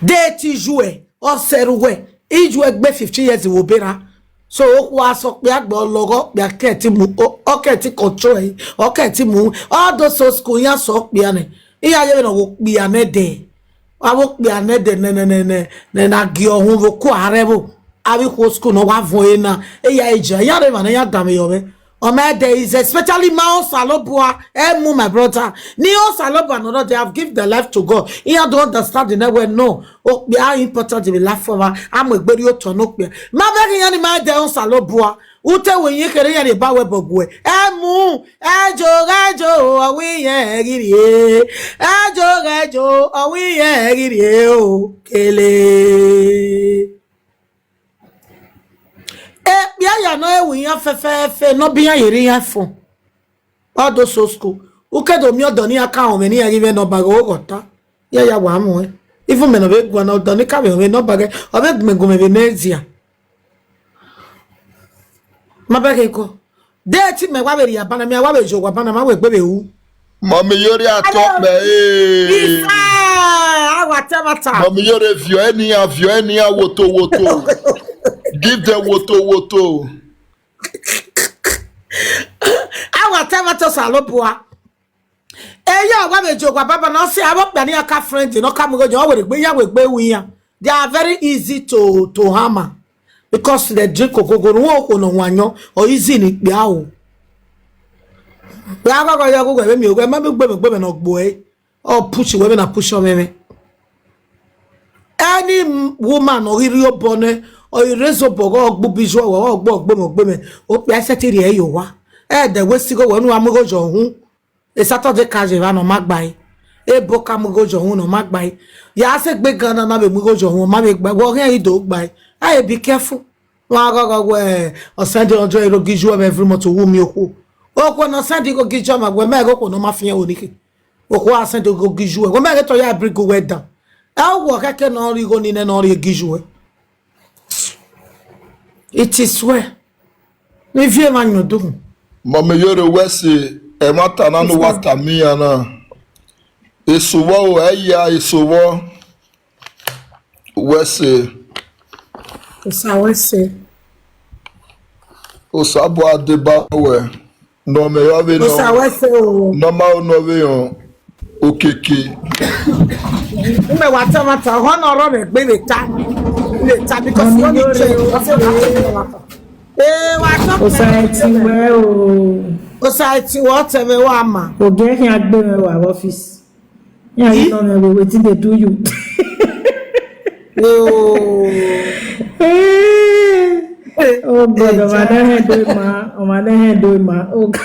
date ju e o seru we iju e gbe 50 years wo obera so o ku aso pe agbo logo pe aketi mu o keti control e o keti mu all those so school yan so pe ane iya ye no wo pe ane de awo pe ane de ne na gi ohun ro ko arebo abi ko school no wa voye na ya eja ya re man ya dame yo me o me there is especially ma salobua mu my brother ni o salobua no they have give their life to God he don't understand the never no o be how important the life for am egberi o to no pe ma be yan ni ma de o salobua ute we yin kere yan ba we bogwe mu ejo owi yen giri ejo owi yen giri o kele bia ya no ewu yan fefe no bia yeri yan fun odo so school ukedo mi odo ni aka o me ni yari no bago ogota ya wa mu even me no be gwa no odo ni ka me no bago o be me go me venezia ma ba ke ko date me wa be ri abana me wa be jo wa bana ma we gbe be wu Mommy Iyore atop me isa awa tamata Mommy Iyore vio eni woto give them woto awa tamata salopua eya wa be jo wa baba no se abo pe ni aka friend no ka mo go jo we gbe wi ya they are very easy to hammer because they drink kokogoro wo ko no wanyo o easy ni pe awo ya ga ya go gbe mi o gbe ma gbe no gbo o push we na push o me any woman or iri obone or irezo bogo ogbu biju o ogbo me o pe asetiri e yo wa de we sigo wonu amugojo hun e Saturday kaje va no magba e boka mugojo hun no magba ya se gbe gan na be mugojo hun ma be gba wo hen ido gba I be careful wa go we o send 100 euro giju every month wo mi oku o ko no send go giju ma gbe me go ko no ma fian oniki o ko send go giju we me to ya bring go we down awo keke no ri go ni ne no ri giju it is where we vie man no do Mommy Iyore wesi e mata na no wata mi ana Esuwo eya esuwo wese Osa wese. Osabo adebawe no me yave no. Osa wese o. No ma no we on okeke. Mbe mata honoro me gbe le ta because you need to. Society where o. Society what me wa ma. Oge hin agbe me wa office. Yeah, you know me wetin dey do you. Oh God, o ma na head do ma. Oh God.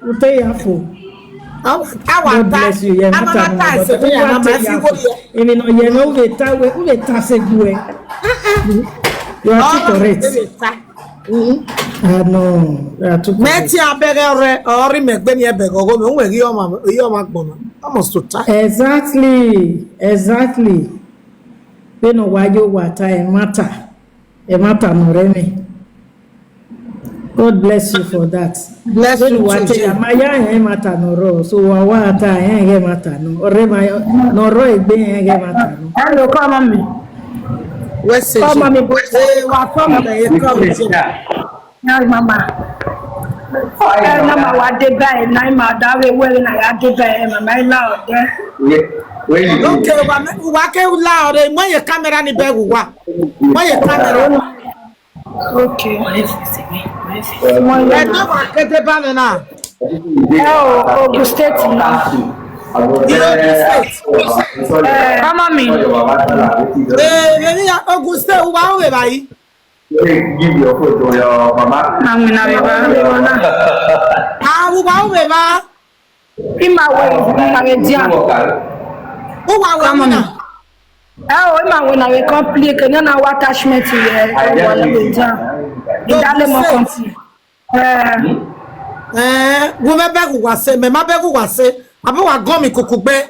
Ute ya fo. God bless you. Yeah, you are too correct. No, you are too correct. Exactly. You know why you water a matter no reme. God bless you for that. Bless you too. Maya matter no ro. So wawata matter no. Orema no ro egbe matter no. Hello, come on me. What's it? Come on me. Come mama. Nama wa de ba na ma da we na ya de ba mama ila ode. Okay, wa ke la ode mo ye camera ni be wa. Mo ye camera. Okay. Ogun State now. Mama mi. Ogun State wa we bayi. Give your foot to your mama. Amina we ba. Wa we ba. Ima we dia. O wa we na. Ima we na we complete na wa attachment here. Wala we dia. Idale mo konti. Wo me be wa se me ma be wa se abi wa go mi kukugbe.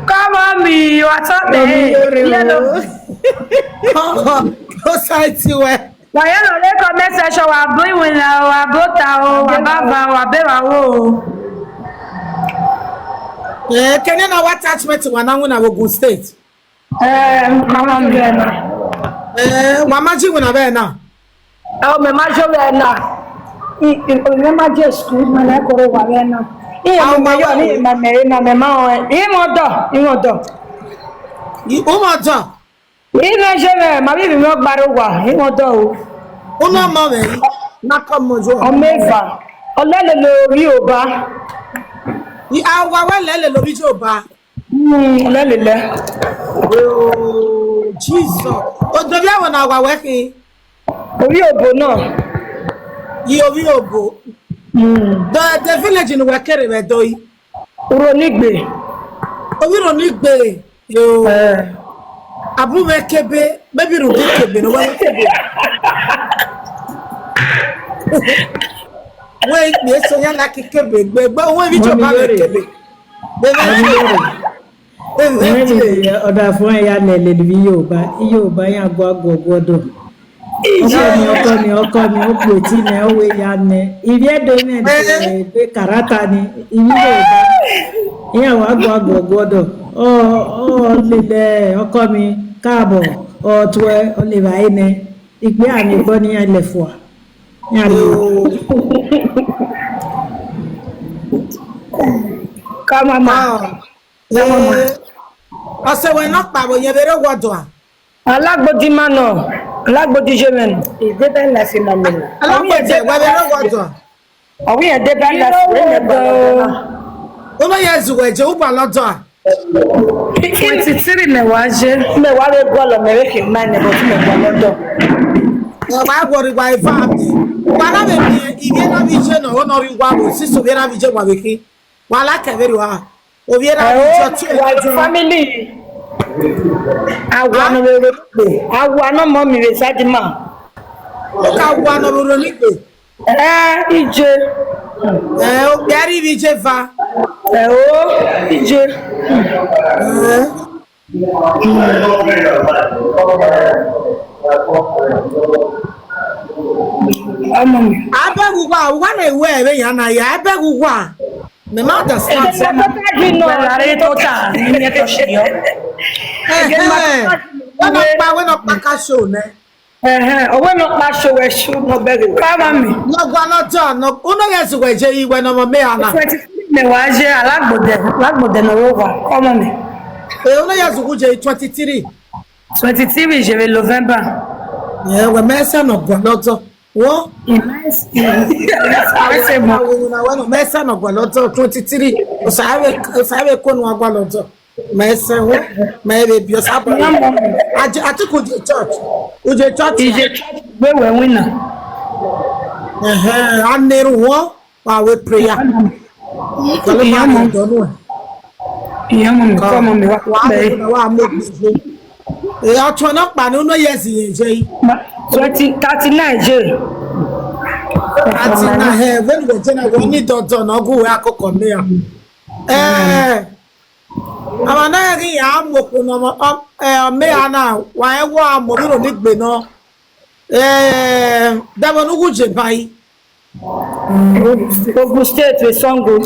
Come on me, you are talking. Society we. Wa ye lo le comment section wa bring we na wa bota o wa baba wa be wa wo. Kenya na what attachment wa na wona Ogun State. Come on me na. Mama ji wona be na. Me ma jo be na. Me ma je school me na ko wa be na. Ma yo ni ma me ma o. Mo do. O mo do. Ina je me ma bi mi o gbaro wa. Mo do o. O no mo me. Na ko mo jo. O meva. O lele lori oba. Awa wa lele lori jo ba. Lele. Oh Jesus. O do bi awon na wa we kin. Ori obo náà. Yi ori obo. The village in Wakere we do yi. Ronigbe. Ronigbe. Yo. Abu me kebe, maybe Ronigbe no wa kebe. Wait, me so yan like kebe, gbe won bi jo ba me kebe. Oda fún ya lele bi Yorùbá yan gbodo. Ọkọ mi ó pè tí ní ọwọ́ ya ní ibi ẹ̀dọ́ ní ẹ̀dẹ́ kàrátà ní ibi Yorùbá ìyàwó àgbọ̀ gbọ́dọ̀ lè ọkọ mi káàbọ̀ ọ̀tún ọlẹ́bà ẹ̀nẹ́ ìpé àmì gbọ́ ní ẹlẹ́fọ̀ ọ̀sẹ̀ wẹ̀ náà pàbò yẹn bẹ̀rẹ̀ wọ́dọ̀ à. Alágbòdì máa nà. Alágbòdì ṣe mẹ́nu. Ìdébẹ̀ ńlá sí máa mẹ́nu. Alágbòdì ẹ̀wẹ̀ bẹ̀rẹ̀ wọ́dọ̀ à. Ọ̀wí ẹ̀débẹ̀ ńlá sí mẹ́nu. Ó ló yẹ ẹ̀zùwẹ̀ ẹ̀jẹ̀ ó bà lọ́dọ̀ à. 23 mẹ́wàá ṣe. Mẹ́wàá rẹ̀ bọ́ọ̀lù mẹ́rẹ́kì máa ń ẹ̀bọ̀ fún mẹ́wàá lọ́dọ̀. Ọ̀pá ẹ̀gbọ́n wa ìfá mi. Wà lábẹ̀ mi ìgbé náà bí jẹ́ náà ó náà rí wá wò sí sòbí náà bí jẹ́ wà wíkí. Wà lákẹ̀wé wa. Òbí náà bí jẹ́ tí ó jẹ́. Family. Awa no mo mi re sadima. O ka wa no ro ni pe. Ije. O biari bi je fa. Ije. Abegugwa wana iwe ebe ya na ya abegugwa. Me ma understand. When not show ne. Owe no pa show we show no beg. Mama mi. No gwa no John no. Uno yesu we je yi we no mo me ana. 23 me wa je alagbode no over. Come me. Uno yesu ku je 23. 23 je vais November. Yeah, we me se no gwa loto. Wo? Nice. Bueno, me se no gwa loto 23. O sabe ko no gwa loto. Me se wo me be bi o sabe. Ati ko je church. O je church. We winner. Aneru wo wa we prayer. Kale ma mo donu. Iya mo come me wa mo bi. E a to na pa no yes yen je. 39 je. Ati na he when we je na we need to na go we akoko me a. Amana ri ya moku no me ana wa e wo amobiro ni gbe no dabo no guje bai Ogun State we Sango.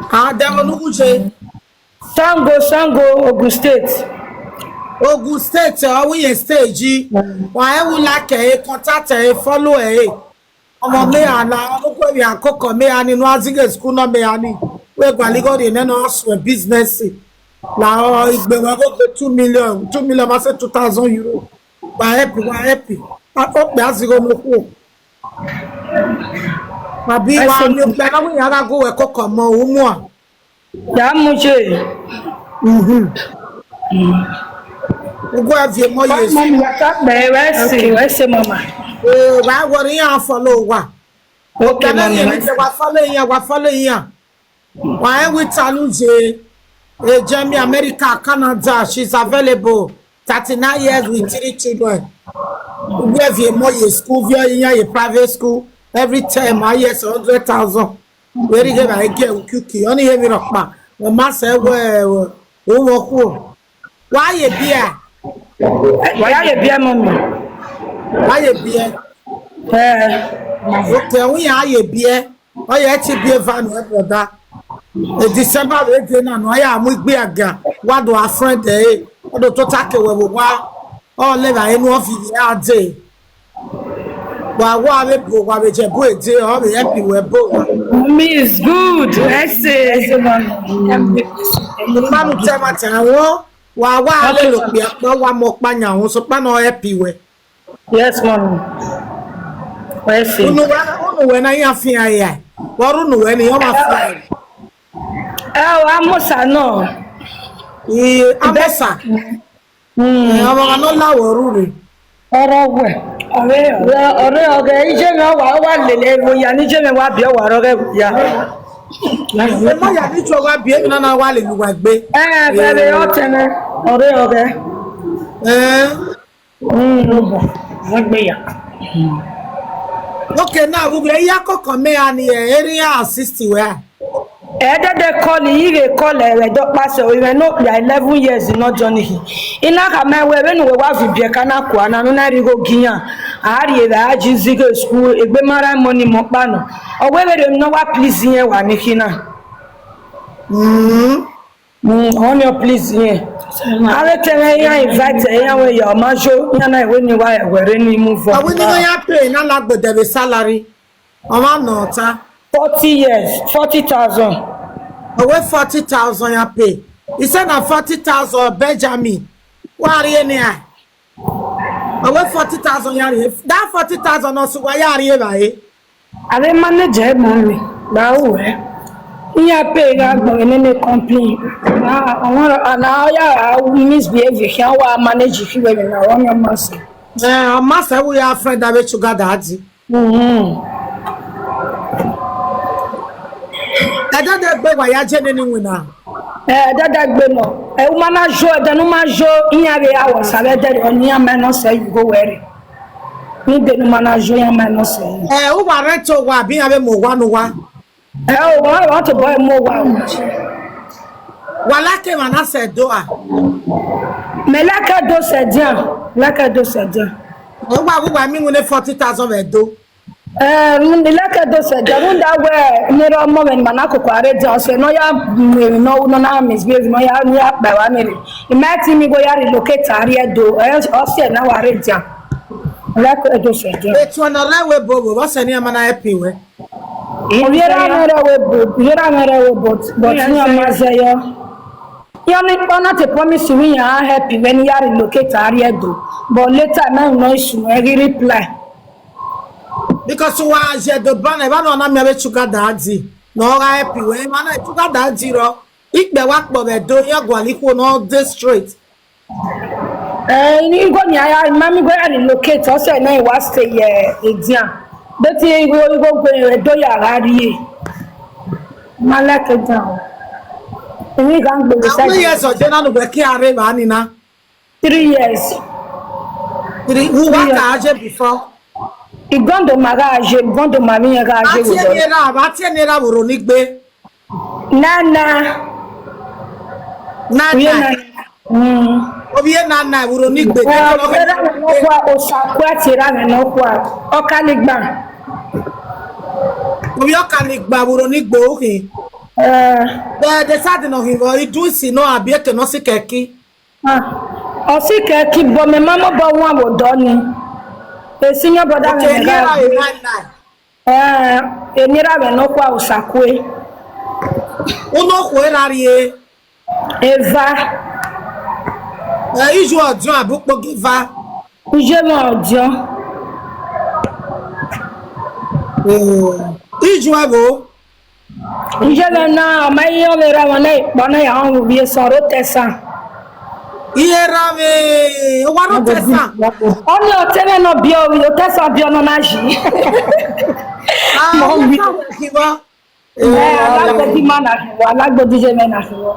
Dabo no guje Sango Ogun State. Ogun State we stage wa e wu like e contact e follow e omo me ana no ko bi akoko me ani no azige school no me ani we gwaligo de no so business la igbe wa go 2 million ma say 2,000 euro wa happy o pe azigo mo ku ma bi wa mi pe na we ara go we koko mo o mu a ya mu je ugo avie mo yesu mama ka be we se mama wa wori yan follow wa okay mama wa follow yan why we challenge Jamie America Canada she's available 39 years with 3 children we have a more school via a private school every term I yes 100,000 where you get I get cookie only hear me rock ma we must say where why you beer mommy why you beer okay we are you beer oh yeah ti beer van brother December we dey na no ya mu gbe aga wa do a friend o do to take we wa o le ba enu office ya dey wa we bo wa be je bo ede o be happy we bo me is good I say ma mu tema tawo wa le lo pe po wa mo pa nya won so pa no happy we yes mom I say unu we na ya fi aya wa ru nu we ni o ma fi amosa no amosa ọmọ no lawo rure oro we ore oge ije na wa lele mo ya ni je me wa bi o wa roge ya mo ya ni jo wa bi na na wa le lu wa gbe bere o tene ore oge wọ́n gbe ya okay now we be ya kokon me ani area assist we Edede call ire call e do pass o we no ya 11 years no journey ina ka me we no we wa fi bi ka na kwa na no na ri go giyan ari e da ji zige school egbe mara money mo pa no o we we no wa please yen wa ni kina on your please yen are tell ya invite ya we your majo ya na we ni wa were ni move on we ni ya pay na lagbode be salary o ma no ta 40 years 40,000 away 40,000 ya pay he said na 40,000 Benjamin wari eni a away 40,000 ya that 40,000 no so wa ya ri ba are manager mo ba wo iya pay ga gbo ni company na àwọn na ya misbehave here wa manage fi we na won your master master we are friend that we together adi dada gbe wa ya je ni wina dada gbe no e uma na jo da no ma jo iya be awo sabe de oni ama no say you go where ni de no ma na jo ya ma no say o wa reto wa bi ya be mo wa no wa o wa to boy mo wa Walake manase doa. Mais là, cadeau, c'est bien. Là, cadeau, c'est bien. On va mi ngone 40,000 edo. Là, cadeau, c'est bien. On a ouais, ne ra mo men mana ko kware dia so no ya no na misbehave no ya ba wa mere. Imagine me go ya relocate area do. O se na wa re dia. Là, cadeau, c'est bien. Et tu en as we bobo, what se ni amana happy we. Yera mere we but ni amazeyo. Yana te promise me you are happy when you relocate area do. But later now no issue, I reply. Because you are the ban, I don't know me sugar daddy. No happy we man sugar daddy ro. Ik be work but do you go liku no this straight. Ni go ni aya mami go relocate also na I was stay Edian. But you go do ya rari. Malaka down. How many years of Jenna no work here na? 3 years. 3 who work before? Il gondo mariage, il gondo mami garage. Ati nera boro ni gbe. Nana. Obi nana boro ni gbe. Kwa osakwa tira na kwa. Okaligba. Obi okaligba boro ni gbe oke. The sad no hivo idusi no abieke no sikeki. O sikeki bo me mama bo won abodo ni. E senior brother me ga. Enira we no kwa usakwe. Uno ko erarie. Eva. Iju odun abupo giva. Ije mo odun. Iju abo. Ije na mai yo vera wana bona ya on vie soro tesa. Iera me waro tesa. Oni o tele no bio o tesa bio no naji. Mo kiwa. Alagbodi mana kiwa, alagbodi je me na kiwa.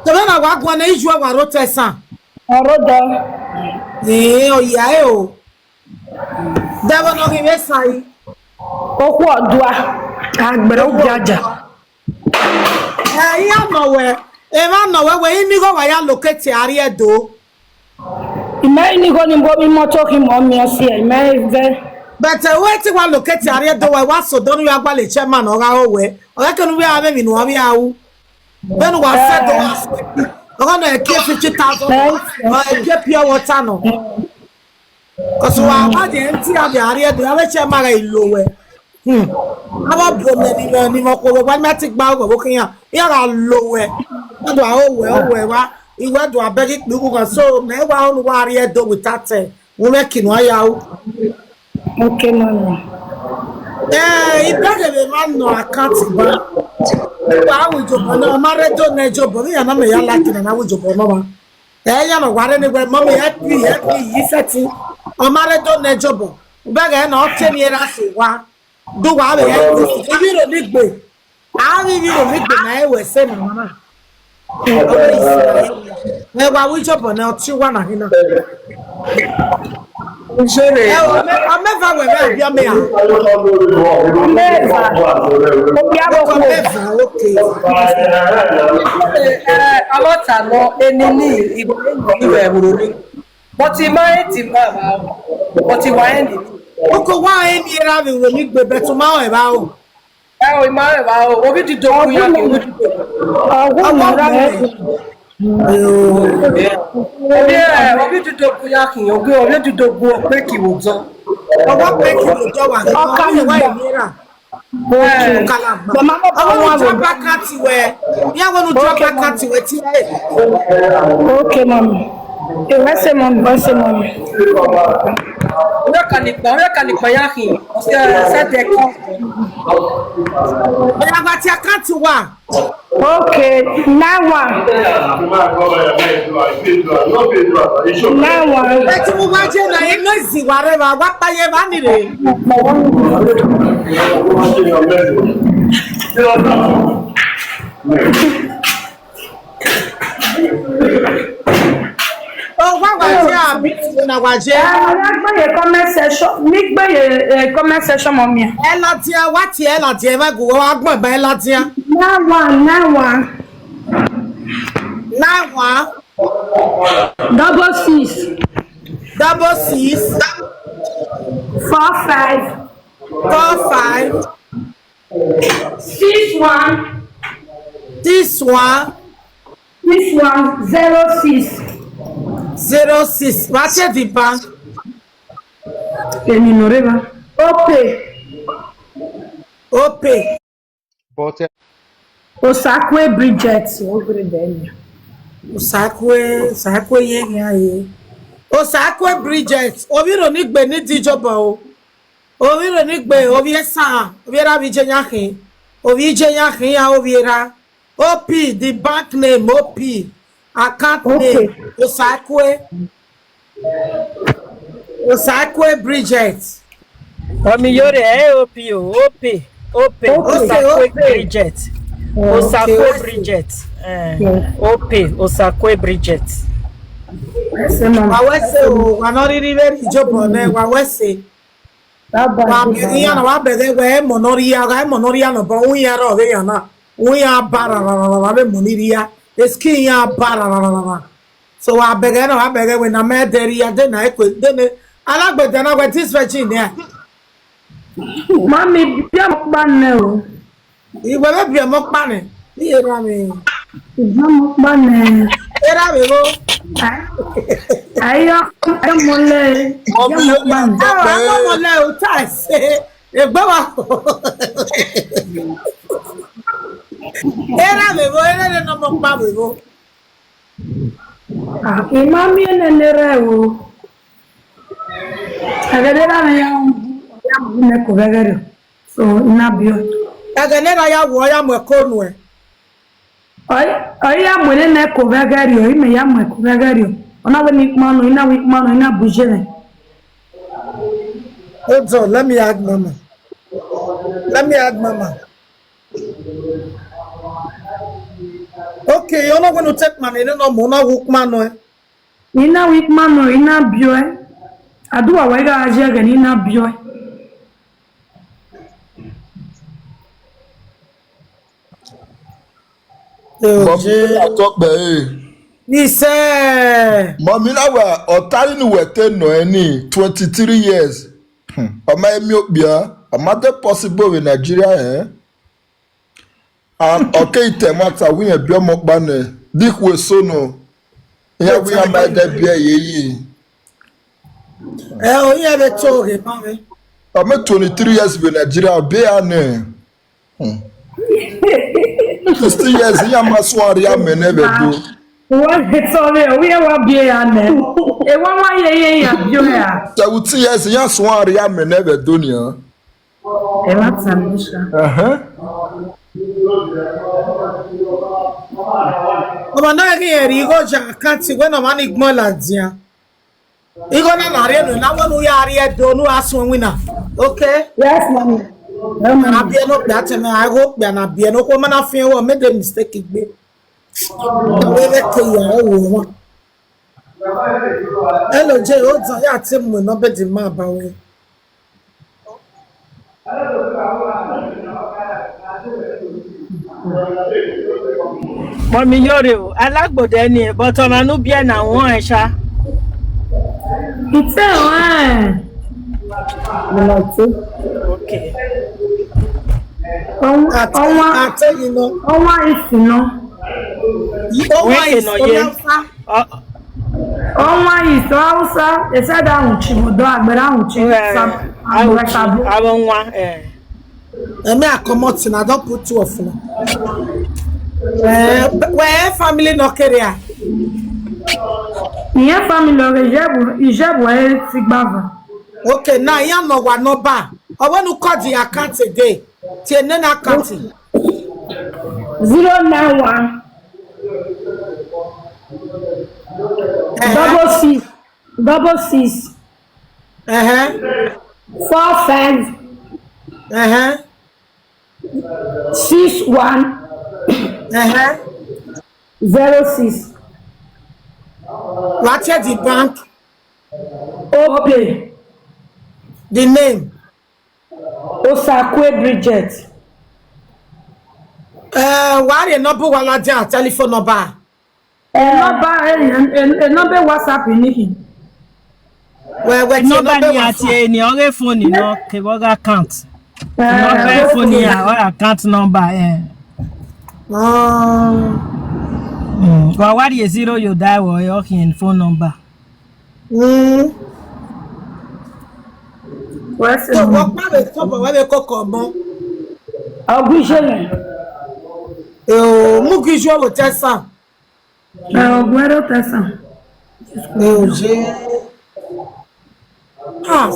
Tebe na wa gwa na iju waro tesa. Orodo. Oya o. Debo no give sai. Oku odua. Agbere obi aja. Ya no we. Eva no we ni go wa ya locate area do. Ime ni go ni bo mi moto ki mo mi osi e me ve. But we ti wa locate area do we wa so don we agbale chairman oga o we. Oga kenu we ave mi no wi awu. Benu wa set do wa. Oga no e ke 50,000. E ke pure water no. Cause wa de empty area do we chairman ga ilo we. Aba bo ni mo ko wa ma ti gba o bo kiyan. Ya ga lo we. Do o we wa. Iwe do abegi kpugu kan so na wa onu wa area do with that. We make no ya o. Okay, mama. Ibege be man no account ba. Wa wu jobo na mare do na jobo ya na me ya like na wu jobo no ma. Ya no ware ni gbe mama help me yi seti. O mare do na jobo. Ibege na o teni era se wa. Do wa be ya ibi ro ni gbe. A bi ro ni gbe na e we se na mama. Me wa wu jobo na o ti wa na hina. Iyore. Ameva we be bia me a. Okay. Alota no enini ibe bururi. But ti ma but wa endi. Oko wa eni era we ni gbe betu ma e ba o. O ma e ba o. Obi ti doku ya ki obi ti obi ti doku ya ki obi ti doku pe ki wo zo. Owo pe ki wo jo wa. Oka ni wa eni era. Mama wa wo bakati we. Ya wonu jo bakati we ti e. Okay, mama. Ese mama. Oya kanipa ya ki. Se te ki. Oya ba ti account wa. Okay, now one. Eti mo ba je na e no zi ware ba wa pa ye ba ni re. Oh, wa je abi na wa je. Mi gbe ye comment section mo mi. E la ti e wa ti e la ti e ba go wa gbon ba e la ti. Now one. 91 66 66 45 45 61 61 06 06. What's the bank? Eminoreva. Ope. But Osakwe Bridget. Ogre Denya. Osakwe ye. Osakwe Bridget. Oviro nikbe ni dijoba o. Oviro nikbe ovie sa. Oviera vije nyahin. Ovije nyahin ya oviera. OP, the bank name OP. Account name Osakwe Bridget. Iyore OP. Osakwe Bridget. Osakwe Bridget. OP Osakwe Bridget. Wawese o wanori very job on wawese. Wa bege we monoria no bo uya ro we yana. Uya bara we moniria. Eski ya bara. So wa bege we na me deri ya de na ekwe de alagbede na we this virgin there. Mami bia mokbane o. Iwe be bia mokbane. Ni era mi. Bia mokbane. Era mi go. Ayo mole. Mole o ta se. Egbe wa. Era mi go, era no mokba go. Mami enenere o. Agadera na ya mune ko gagaro. So inabio. Aganera ya wo ya mo konu e. Oyi ya mune na ko gagaro, ime ya mo ko gagaro. Ona we ni manu ina bujene. Hold on, let me add mama. Okay, you're not going to take money, no more, no hook man. Ina week manu ina bio e. Aduwa wega aje ga ni ina bio e. Ni say Mommy na wa otari ni wete no any 23 years. Ama emi obia, ama de possible in Nigeria And okay temata we e bio mokba ne. Dik we so no. Ya we am de bia yeyi. O ye be toge mama. Ama 23 years in Nigeria be ane. 60 years ya maswari ya menebe do. What it's all there? We are be ane. E wa ya bio ya. 70 years ya swari ya menebe dunia. E wa tsamisha. Mama na ge ri go ja kanti we no man igmo ladia. Igo na na re no na wonu ya re do nu aso wina. Okay? Yes, mommy. Na bia no that me I hope bia na bia no ko mana fin wo make the mistake igbe. We be ke ya wo. Hello Jay, o tan ya ti mu no be di ma ba we. Mami Iyore alagbode ni but ona nu bia na won sha. It's Okay. I tell you no. Ọnwa iso Hausa eseda ahụchi bodo agbere ahụchi Abo nwa Eme akomoti na don put two of na. Where family no career. Ihe family ọrụ Ijebu ti gbava. Okay, now ya no wa no ba. I want to call the account today. Tie na account. 091 double six 45 61 06. What's the bank? Okay. The name? Osakwe Bridget. Why the number wala dia telephone number? Number WhatsApp ni. Well, number ni ati ni ore phone no ke boga account. Number phone ya or account number Well, what is 0 you die or your phone number? What's so what pa stop where we kokomo Ogujele. mu ki jo wo tesa Ogwero tesa. je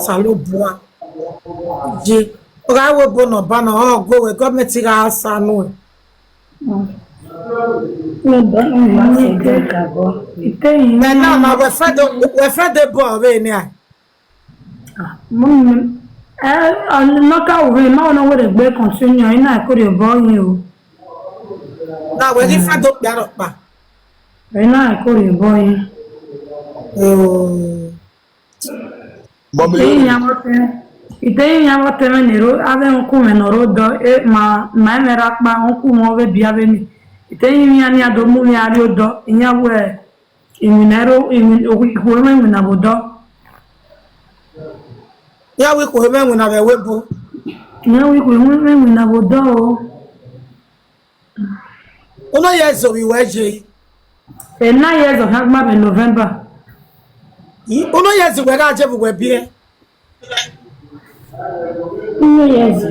salo bua je ora wo bo no ba no go we government ga sanu na we fa de bo we ni ai Nọ́kà òwe máa náà wọ́n lè gbé continue iná ẹ̀kọ́ rẹ̀ bọ́ yín o. Na we ni fa do piaro pa. Iná ẹ̀kọ́ rẹ̀ bọ́ yín. Ìtẹ́yìn ya wọ́n tẹ́mẹ́ nìró abẹ́ ń kú mẹ́nọ̀rọ̀ dọ́ ma ẹ̀mẹ́ra pa ń kú wọn ọbẹ̀ bí abẹ́ ni. Ìtẹ́yìn ya ní adọ́mú mi arí ó dọ́ ìyàwó ẹ̀ ìwìnàró ìwé mẹ́wìnà bò dọ́. Ya we ko me wona be webo. Ya we ko me wona bodo o. Ono years of we je. 9 years of Hagma in November. Ono years we ga je bu we bie. 9 years.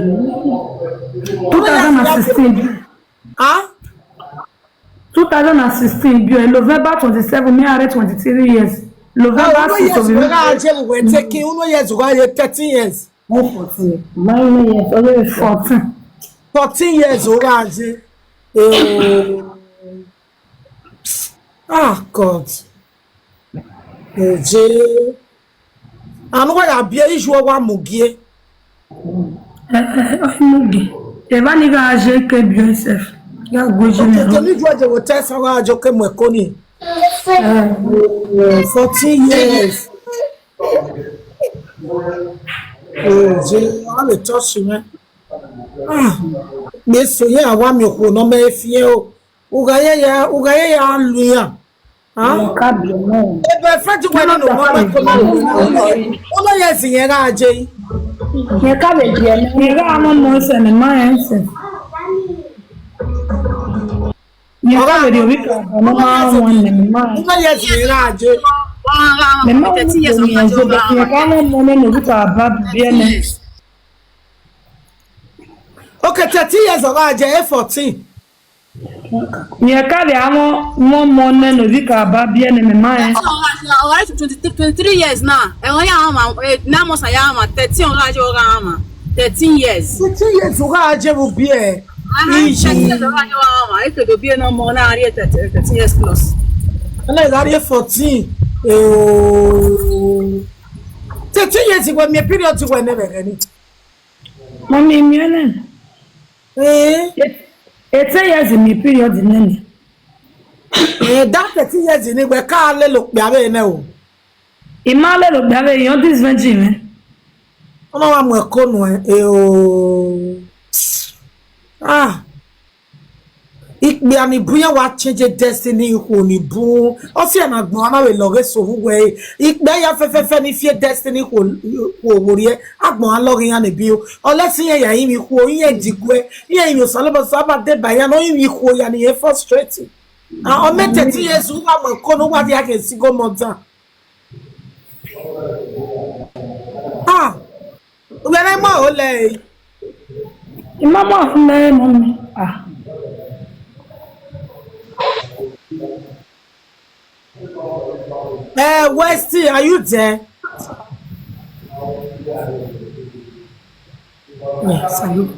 2016. 2016 bio November 27 me are 23 years. November 6 of we taking uno years go 13 years. 14. 9 years, only 14. 14 years oga aje. God. Je. Anu wa ya bia isu wa mugie. Mugie. Eva ni ga aje ke bio sef. Ya goje ni. Ke ni jo je wo tesa wa ajo ke mo ekoni. 14 years. On le touch me. Mais so ye awa mi ko no me fie o. Ugaye ya luya. Ka bi mo. E be fati ko no mo ko no. Ono ye si ye ga aje. Ye ka be je ni ga mo se ni ma ense. Ye ka be ri ka no ma won ni ma. Ono ye si ye ga aje. Memang 30 years of Okay, 30 years of age 14. Ye ka de amo mo ne no bi ka ba bia ne me ma. 23 years now. E won ya ama na mo sa ya ama 13 on age o ga ama. 13 years. 13 years o ga age bu bi e. If you be no more na 13 years plus. Ana ga 14. 13 years ago, my period to never any. Mommy, me 18 years in my period in any. That 13 years in it, we can't look baby now. Imale look baby, you're this virgin. Oh, I'm a conway. Ik be ani buya wa change destiny ko ni bu o fi na gbon na we lore so we ik be ya fefe ni fie destiny ko wori e agbon alore yan bi o lesin yan yin mi ko yin digwe yin yo salo ba ba de ba yan no yin ko yan ni frustrating o me 30 years u wa mo ko no wa dia ke si go monta o be na mo o le mama le mommy Westy, are you there? Yes, are you?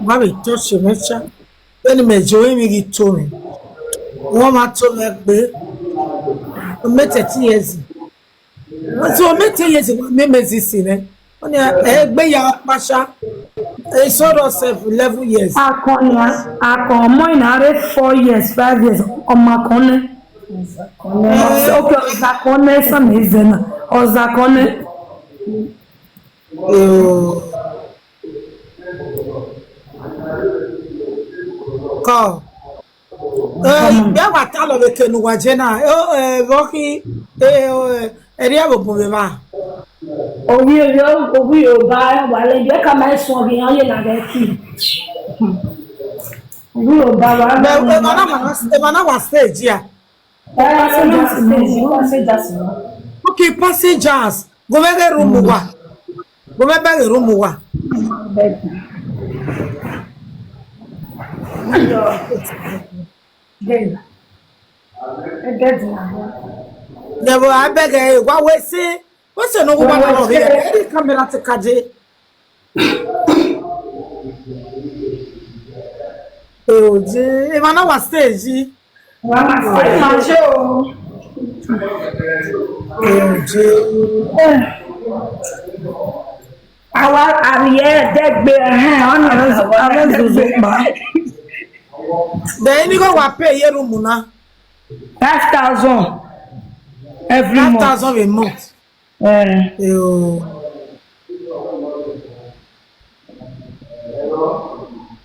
Bobby, touch your nature. Then me join me to me. One more to me, I met 30 years. So I met 10 years ago, me medicine. On your be ya pasha. I saw yourself 11 years. I come mine 4 years, 5 years on my corner. Okay, Zakone some is or Zakone. Call. Bia watalo be kenu wajena. Roki area bo be ma. Owi yo ba wale je ka ma so bi yan ye na ga ki. Owi yo ba wa. E mana wa stage ya. Passengers. Okay, passengers. Go be room wa. Go be room wa. Never I beg what we say. What's no woman over here? Any camera to kaje. Oh, je, mana wa stage. Wa stage o. Oh, je. Our Ariel degbe on zuzu ba. Then you go wa pay your room na. 5,000 every month. 5,000 a month.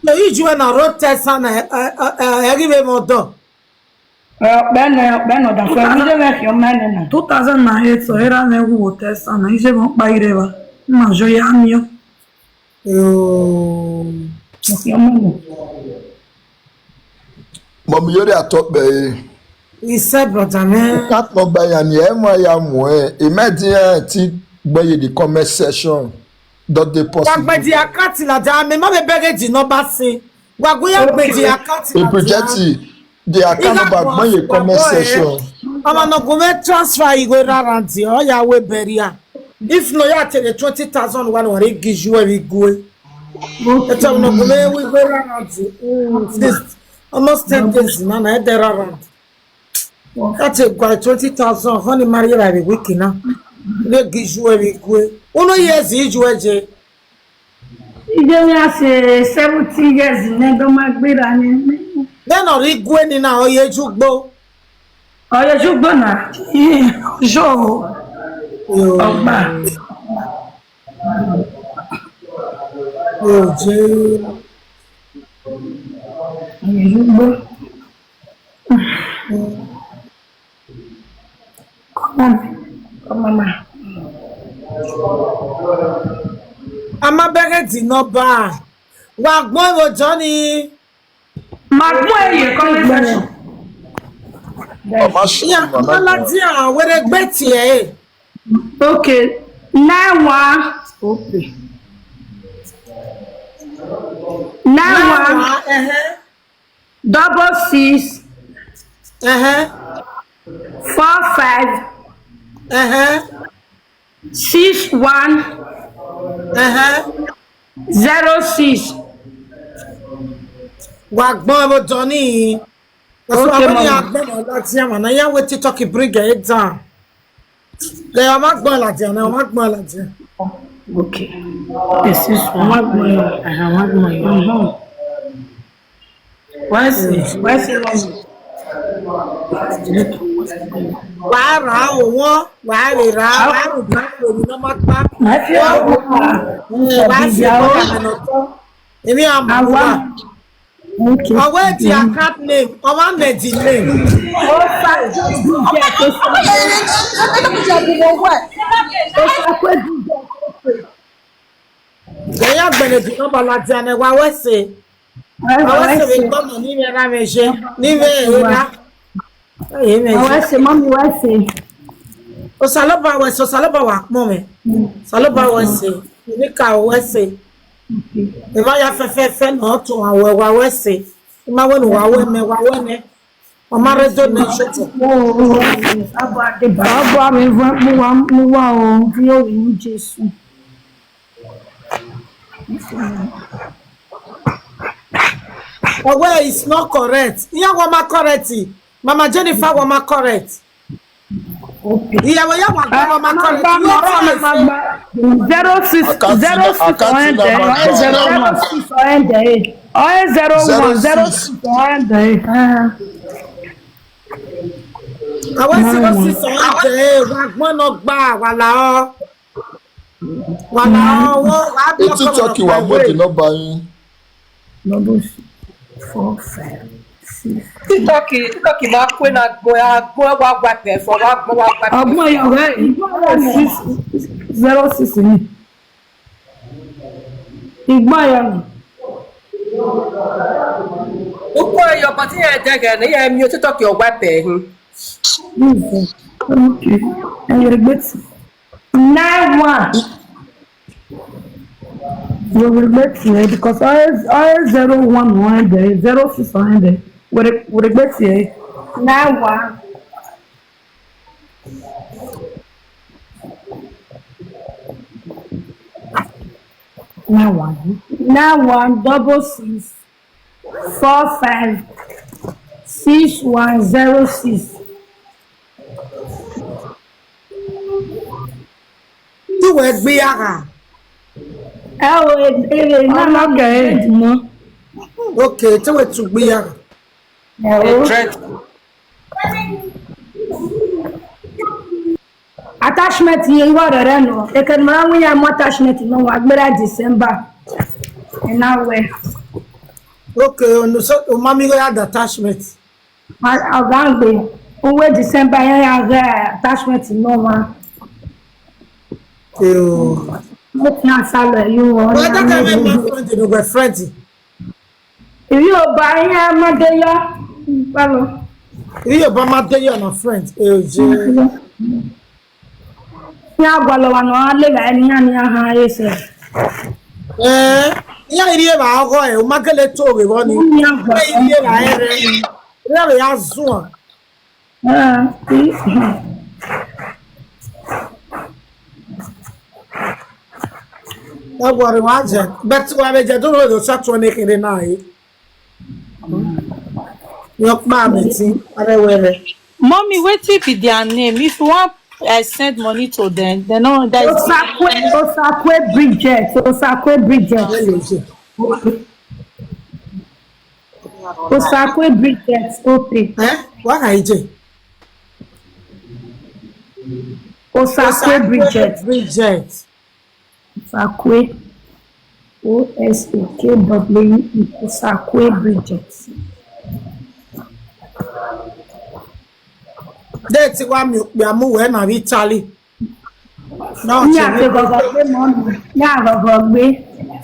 No, you join a road test and give moto. Ben da foi video me que o menina. 2008 so era ne wo test and ise mo pa ireba. Ma joya mio. Mom Iyore atop He said, brother man. That number ya mo imagine ti gboye the comment section. Don't they possible? Wagbe di account la da me ma be bege di number sin. Wagbe ya gbe di account la. E project the account number gboye comment section. Ama no go me transfer you go around o ya we beria. If no ya take the 20,000 one or give you we go. It's no go me we go around. This almost 10 days now na there around. That's a 20,000 honey marry by the week now. They give you we go. Uno years iju eje. Ije mi ase 70 years ne do ma gbera ni. Then ori gwe ni na oye jugbo. Oye jugbo na. Jo. Ogba. Oje. Oye jugbo. Come on. Ama bege di number. Wa gbon wo Johnny. Ma gbon eye conversation. Yeah, mama dia were gbe ti e. Okay. 91. Okay. 91. Double 6. 45. 61. 06. Wa gbon wo Johnny. Okay, mama. That's ya man. Ya we TikTok bring it down. Le o ma gbon la dia, na o ma gbon la dia. Okay. This is what my Why is Wàá rà á wọ́n, wàá lè rà á, wàá rò bá òní náà má pa. Wàá sì bọ́ àmì ọ̀tọ́. Èmi àmọ̀ wà. Ọwọ́ ti account name, ọwọ́ nẹ̀dì name. Ó ṣàjọ ìdíje tó sọ pé Gẹ̀yà gbẹ̀nẹ̀dì náà bàlá ti àná wa wẹ́sẹ̀. Àwọn ẹ̀sẹ̀ mi gbọ́dọ̀ ní ìwé ra mi ṣe, ní ìwé ìwé ra. Wẹ́sẹ̀ mọ́mí wẹ́sẹ̀. Osaloba wẹ́sẹ̀, Osaloba wà pọ̀ mi. Osaloba wẹ́sẹ̀, Níkà wẹ́sẹ̀. Ìmọ̀ ya fẹ́fẹ́fẹ́ náà tún àwọ̀ ẹ̀wà wẹ́sẹ̀. Ìmọ̀ wẹ́nu wà wẹ́mẹ wà wẹ́mẹ. Ọmọ rédíò náà ṣètò. Àbọ̀ àmì mú wá o bí ó rí ní Jésù. Ọwọ́ is not correct. Ìyá wọn máa correct. Mama Jennifer wọn máa correct. Ìyàwó yà wà gbọ́ wọn máa correct. 06 Àwọn ìṣòro sísọ ọ̀dẹ̀ wà gbọ́n náà gbà wà láọ́. Wà láọ́ wọ́n wà bí ọkọ̀ wọn. Ètí tọ́kì wà bọ́ọ̀dì náà bá yín. Number 4, 5, 6. TikTok máa pé na gbọ́n wá gba tẹ̀fọ́ wá gbọ́n wá gba tẹ̀fọ́. Ọgbọ́n yẹn ọ̀rẹ́ 06 ni. Ìgbọ́n yẹn. Ukwu ẹyọ bàtí yẹn dẹ́gẹ̀ ní yẹn mi ò TikTok ọ̀gbà tẹ̀ hin. Okay. And regret 9-1. You will regret it because all 0-1 there, 0-6 there. We regret it. 9-1. Now one 6 4 5 6 1 0 6. Tí wọ́n gbé yàrá. Ẹ wo èrè náà lọ́gẹ̀ẹ́ mọ́. Ok, tí wọ́n tún gbé yàrá. Attachment yẹn wà rẹ̀ nù. Ekele máa ń wíyà mọ́ attachment náà wà gbéra December. Ẹ náà wẹ̀. Ok, o máa mi lóyà attachment. Ọ̀gá ń gbé. Owó December yẹn yà rẹ̀ attachment náà wà. Mo ti hàn sálọ ẹ̀yìn wọn. Wọ́n dákẹ́ mi máa friend ní ọgbẹ́ friend. Ìrí ọba yẹn ọmọdé yọ. Ìrí ọba máa dé yọ̀ na friend. Ní àgbàlọ̀wà náà lè rà ẹni yá ní ahọ́n ayé sẹ̀. Ìyá ìrí ẹ̀rọ àárọ̀ ẹ̀ o mágẹ́lẹ̀ tó rè wọ́n ni. Ìyá ìrí ẹ̀rọ ayẹ́rẹ́ rẹ̀ yà zùn ọ̀. Agora waje bet wa be je do do satwa ne kire na yi yok ma meti are were Mommy, wetin be their name? If you want I send money to them, they know that Osakwe Bridget. Osakwe Bridget. Okay. What are you? Osakwe Bridget. Osakwe OSAKWE Osakwe Bridget. Date wa mi amu we na Italy. No, Ní àgbègbè gbé mọ́nù. Ní àgbègbè gbé.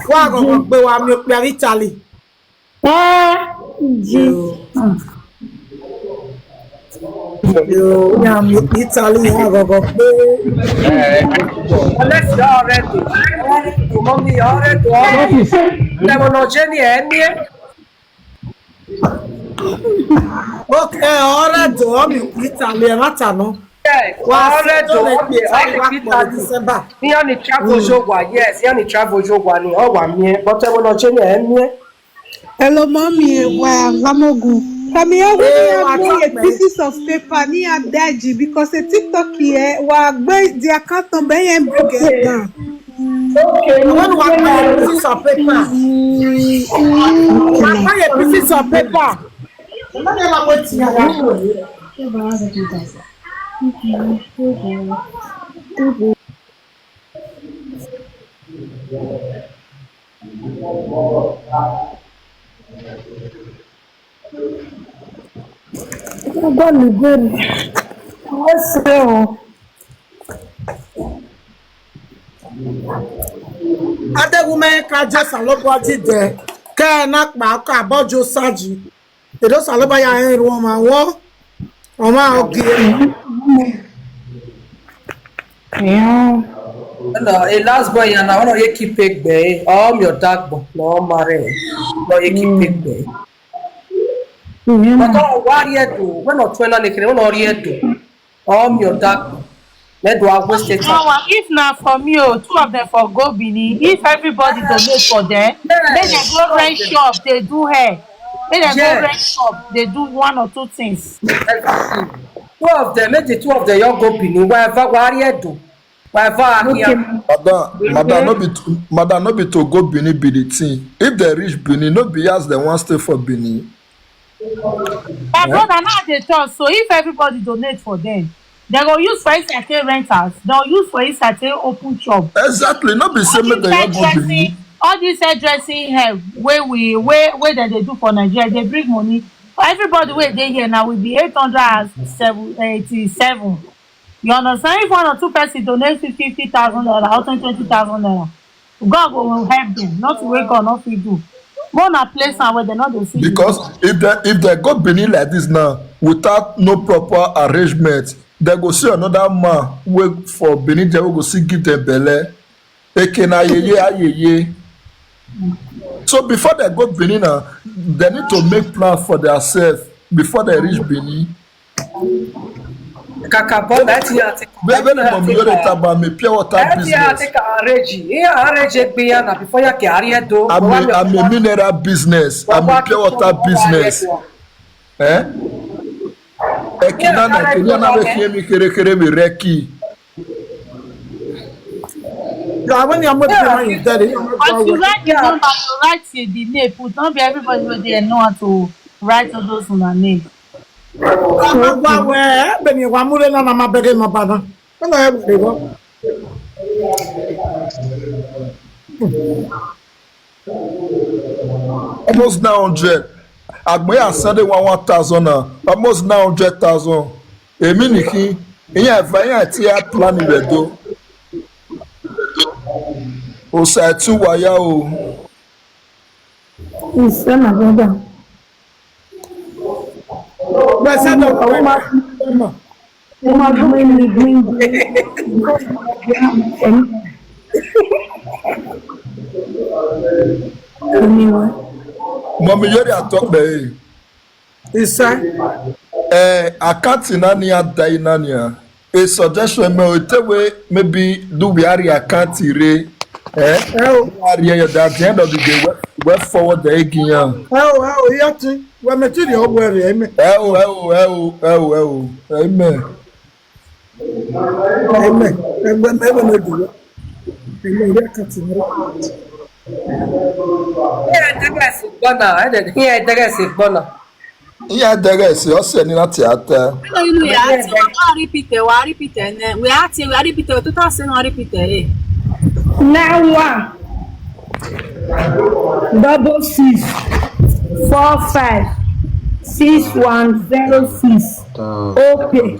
Wa gogo gbé wa mi pe Italy. Jí. Yo, ya mi Italy wa gogo gbé. Let's go already. Mommy already. Devono jeni eni. Okay, ora do mi Italy e mata no. Already December. Ni oni travel jogwa, yes, ni travel jogwa ni o wa mi e, but devono jeni eni. Hello, mommy. Wow, Lamogu. Come here, we have a pieces of paper near Daji because a TikTok here, where the account number and get down. Okay, one pieces of paper. One pieces of paper. Adéwúmẹ́ kájẹ́ sàlọ́bọ̀ jíjẹ kẹ́ẹ̀ná pàákà bọ́jú sájì èdè sàlọ́bọ̀ ya ẹ̀rù wọn máa wọ́ ọmọ ọgì No, a last boy and I want to keep it bay. Your dark boy, no mare. No, you keep it bay. But all warrior do. When not 20 they can warrior do. Your dark boy. Let do I waste it. If not from you, two of them for go Bini. If everybody donate for them, then they go rent shop, they do hair. Then they go rent shop, they do one or two things. Two of them, maybe two of them, you go Bini. Whatever warrior do. Whatever here. Madam, no be to go Benin be the thing. If they reach Benin, no be as they want stay for Benin. My brother, now they talk. So if everybody donate for them, they go use for certain renters. They'll use for certain open shop. Exactly. No be same make they go Benin. All this hairdressing hair where they do for Nigeria, they bring money Everybody wey dey here now will be 887. You understand? If one or two person donate 50,000 naira or 20,000 naira, God go help them. Not wey God no fit do. More na place am where they no dey see. Because if they go Benin like this now without no proper arrangement, they go see another man wey for Benin they go see give them belle. Ekena yeye ayeye. So before they go Benin now, they need to make plans for themselves before they reach Benin. Kakabon that you take. Bẹ́ẹ̀ ni mo mi yóò lè taba mi pure water business. Before you carry it though. I'm a mineral business. I'm a pure water business. Ekina na Kenya be fie mi kere mi reki. But you write the number, you write the name. Put not be everybody wey dey know how to write all those una name. Almost 900. Agboya Sunday 1,000 now. Almost 900,000. Èmi nìkí. Ìyẹn ẹ̀fà tí a plan rẹ̀ do. O ṣe tún wáyà o. Ìṣe náà gbọ́dọ̀. Gbèsè náà kọ̀wé máa fi mọ̀. Mo máa green. Mọ̀mí yóò rí àtọ́pẹ̀ yìí. Ìṣe. Àkáǹtì náà ni a da iná ni a. A suggestion mi ò tẹ́wé maybe do we are àkáǹtì rẹ̀. At the end of the day, we forward the egg. Yati. We're material where amen. Amen. Ìyá dẹ́gẹ̀sì ọ̀sẹ̀ ní láti àtẹ. Inú ìyá tí wọ́n bá repeat ẹ̀ we á ti repeat ẹ̀ tó tọ́ sí náà repeat ẹ̀. 91 66 45 6106 okay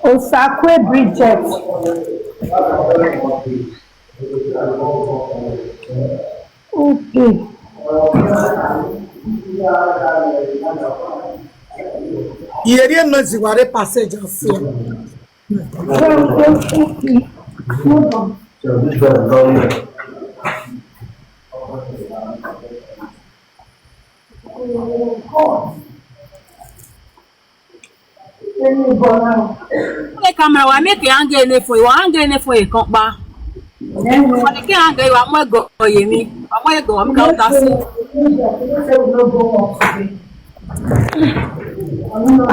Osakwe Bridget okay Iyore no ti ware passage ase. Ẹ camera wa make e hang ene fún ìwọ hang ene fún ìkan pa. Wọ́n ní kí hang ìwà mọ́ ẹ̀gọ́ ọ̀yẹ̀ mi, ọmọ ẹ̀gọ́ wa mi ká ta sí.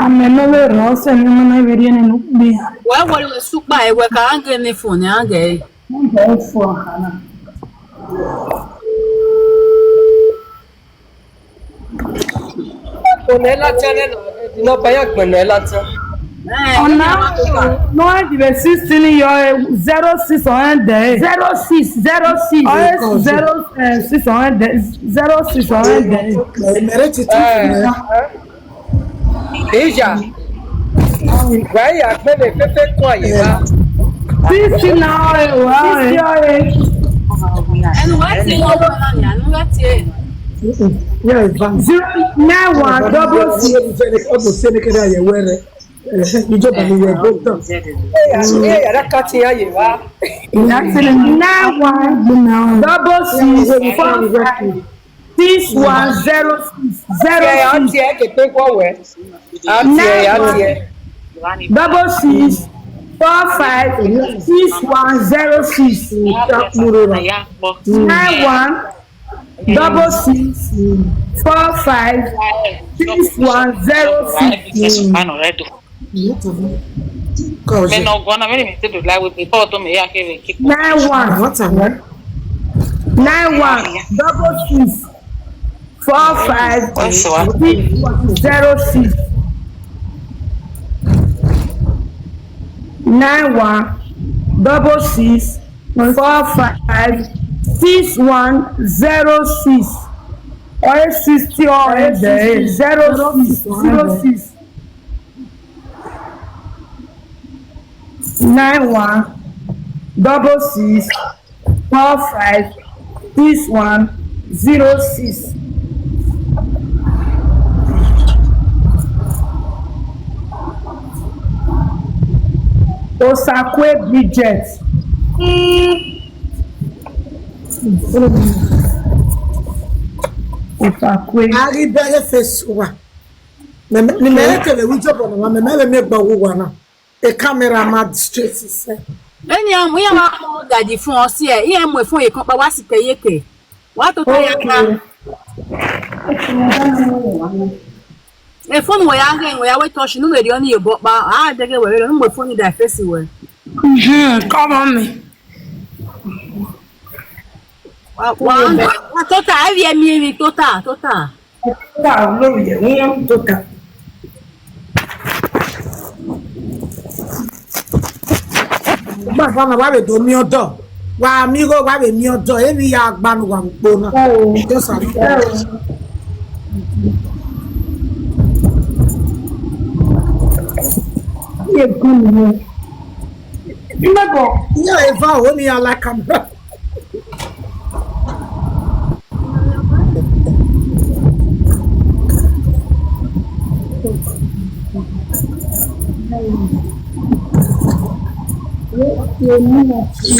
Amenole rose ni mwana veria ni nubi. Wọ́n wọlé wẹ̀ súpà ẹ̀wẹ̀ ká hang ene fún ní hang ẹ̀. Onela channel no baya gbenela tan. Ọ̀nà no di be 16 yo 06 on day 06 06 on day 06 on day. Mere ti tu. Deja. Vai a gbele fefe kun aye ba. 60 na wa. 60 Ẹnu wá ti wọ́n lọ́la ní àánú wá ti ẹ̀. Yeah, advance. 91 double C. Obo se ne kere aye were. Ìjọba ni we go down. Yàrá kan ti aye wa. 91 double C 6106 Àti ẹ̀ képe kọ́ wẹ̀. Àti ẹ̀. double 6 45 6106 91 double 6 45 6106. Menos gonna me me do like with people to me ya que 91 What's that? 91 double 6 45 6106 91 double 6 45 6106. or 60 or 06 91 66 45 61 06. Osakwe Bridget. Osakwe. Ari bere fesuwa. Ni meleke le wijobo na memele megba wuwa na. A camera mad straight se. Eni am ya ma gaji fun o si e iye mo fun e kan pa wa si keyeke. Wa to ta ya ka. E phone we ya nge we ya we touch nu le oni ebo pa a dege we no mo phone da face we. Come on me. Wa tota e mi tota. Wow, no ye, we tota. Baba na wa be do mi odo. Wa mi go wa be mi odo e mi ya agbanu wa npo na. Just a Ye gunu. Imego, ya eva o ni ala camera.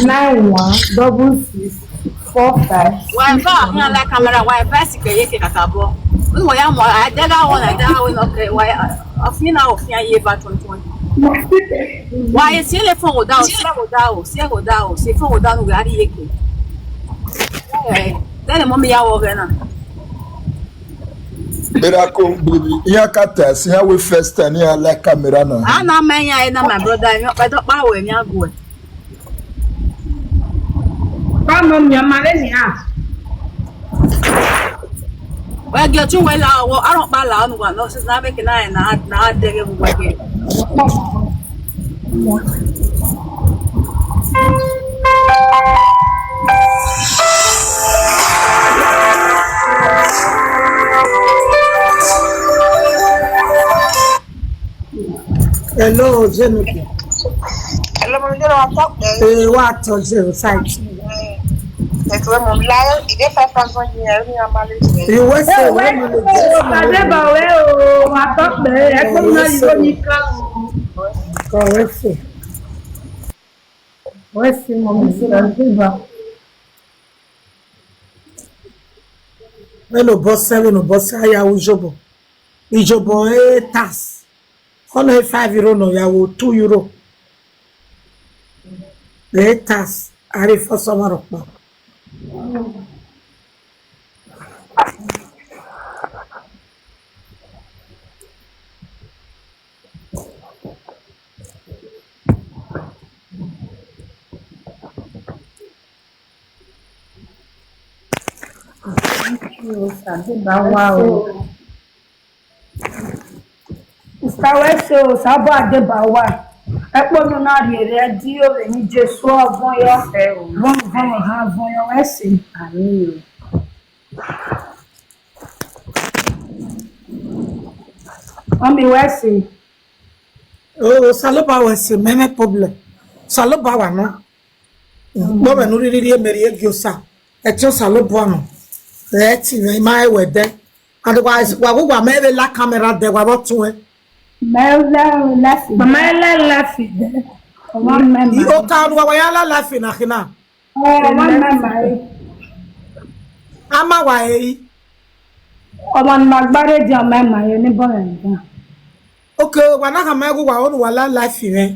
Nine one double 6 45. Wa fa mi ala camera wa fa si keyeke kakabo. We ya mo a dega won okay wa afina ofia ye ba 2020. Why si le fon oda o si fon oda no gari yeke. Tell mo mi ya wo gana. Miracle baby. Iya kata si ha we first time ya like camera na. Ana menya na my brother mi pa do pa we mi ago. Come on, your mother here. Well, get you well, I don't buy la no one. No, since na make na dege mu wage. Hello, Jennifer. Hello, mo jẹ́ lọ́wọ́ tọ́ pé. Wa to zero site. Ẹ̀tọ́ mo láyọ̀ ìdí 5,000 yẹn ní amalẹ̀. Ìwé ṣe ìwé mi lè jẹ́ Adébàwé o, wa tọ́ pé ẹ̀kọ́ mi náà yóò ní ká o. correct. Wọ́n sì mọ̀ mí sí Adébà. Hello, boss 7 boss aya ujobo. Ijobo tax. Ono 5 euro no ya wo 2 euro. The tax are for summer of. Ìsàwẹ́sẹ̀ ò sábà Adébáwá. Ẹ̀pọ̀ mi náà rí rẹ̀ dí òwe ní Jésù ọ̀gbọ́nyọ́. Wọ́n ha ọ̀gbọ́nyọ́ ẹ̀sìn. Wọ́n mi wẹ̀sìn. Oh, saloba wẹ̀sìn mẹ́mẹ́ problem. Saloba wà náà. Gbọ́dọ̀ nù rírí emeri egi osa. Ẹ̀tí saloba nù. Ẹ̀tí máa ẹ̀wẹ̀ dẹ́. Otherwise, wà wúwà mẹ́rẹ̀ la camera dẹ̀ wà bọ́ tún ẹ. Mẹ́lẹ́ láfi dẹ́. Ó ká ọdún wa yálà láfi nàkínà. Wọ́n mẹ́mà yìí. A máa wà èyí. Ọmọ ni màgbárẹ́ di ọmọ ẹ̀mà yìí ní bọ́ọ̀lù nìkan. Ok, wà náà kàmá ẹ̀kú wà ọdún wà lá láfi rẹ̀.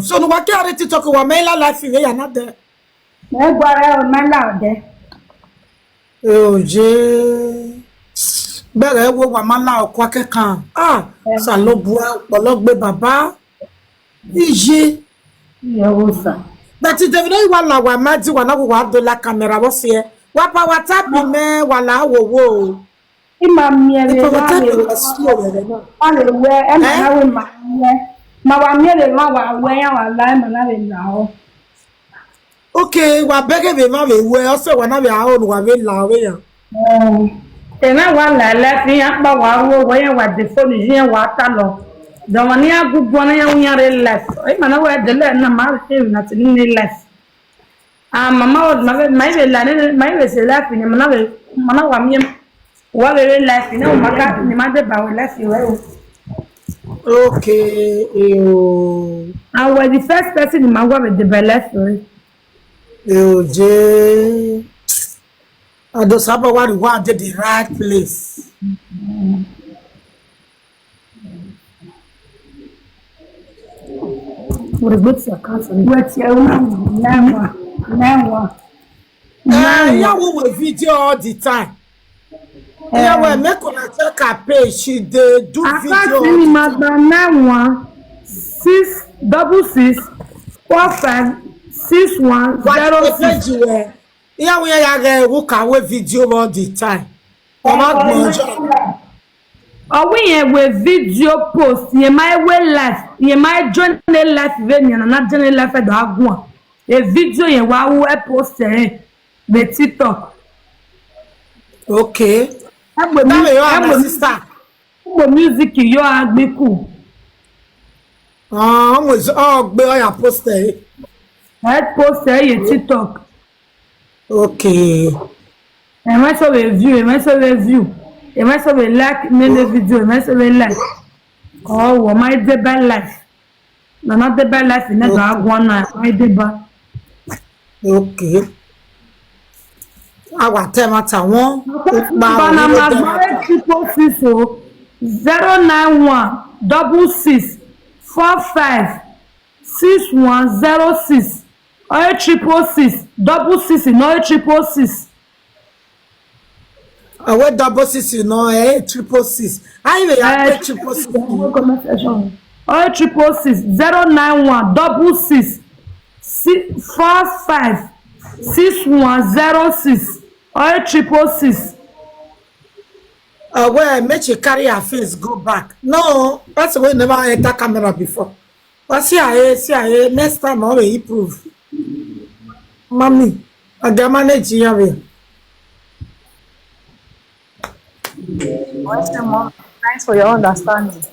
So nu wa kí àrẹ ti tọkọ wà mẹ́lá láfi rẹ̀ yà náà dẹ̀. Mẹ́gbàrẹ́ ò mẹ́lá ọ̀dẹ́. Òjé bẹ̀rẹ̀ wo wà má lá ọkọ̀ akẹ́kàn. Sàlóbu ọ̀pọ̀lọ́gbé bàbá. Ìyé. Ìyẹ̀wò sà. Bẹ̀tì David wà là wà má di wà náà wà á dọ̀la kàmẹ́rà wọ́n fi ẹ́. Wà pa wà tábì mẹ́ wà là á wò wò. Ìmà miẹ̀rẹ̀ wà lè wẹ́ ẹ̀ mà náà wẹ̀ mà wẹ́. Mà wà miẹ̀rẹ̀ wà wẹ́ yà wà láì mà náà wẹ̀ là ọ́. Okay, wa bege be ma be we also wa na be a on wa be la we yan. Tena wa la la fi ya pa wa wo wa ya wa de phone yin wa ta lo. Do woni agugu na ya unya re less. E mana wa de le na ma se na ti ni less. Ah mama wa ma be la ne ma be se la fi ni mana wa mi wa be la fi na ma ka ni ma de ba we la fi we. Okay, I was the first person in my work with the belly. je. I don't sabe what did the right place. What a good sarcasm. What's your now? Yeah, we will video all the time. Yeah, we make on check her page. She do video. I can't see my banana 666 456106. Yeah, we are work away video all the time. Oh, we have video post. You might well life. You might join the life venue and not join the life at the Agua. A video you will post the TikTok. Okay. I'm sister. Music you are be cool. Was I posted. I post your TikTok. Okay. I might have a view. I might have a view. I might have a like in the video. I might have a like. Oh, my deba life. No, not the bad life. Never have one night. My deba. Okay. Our time at one. Banana 09166456106 866 666 I went 666, you know, 866. I even have 866. 866 09166456106 866. Well, make you carry her face, go back. No, that's why never enter camera before. But see, next time I will improve. Mommy, I can manage here. Thanks for your understanding.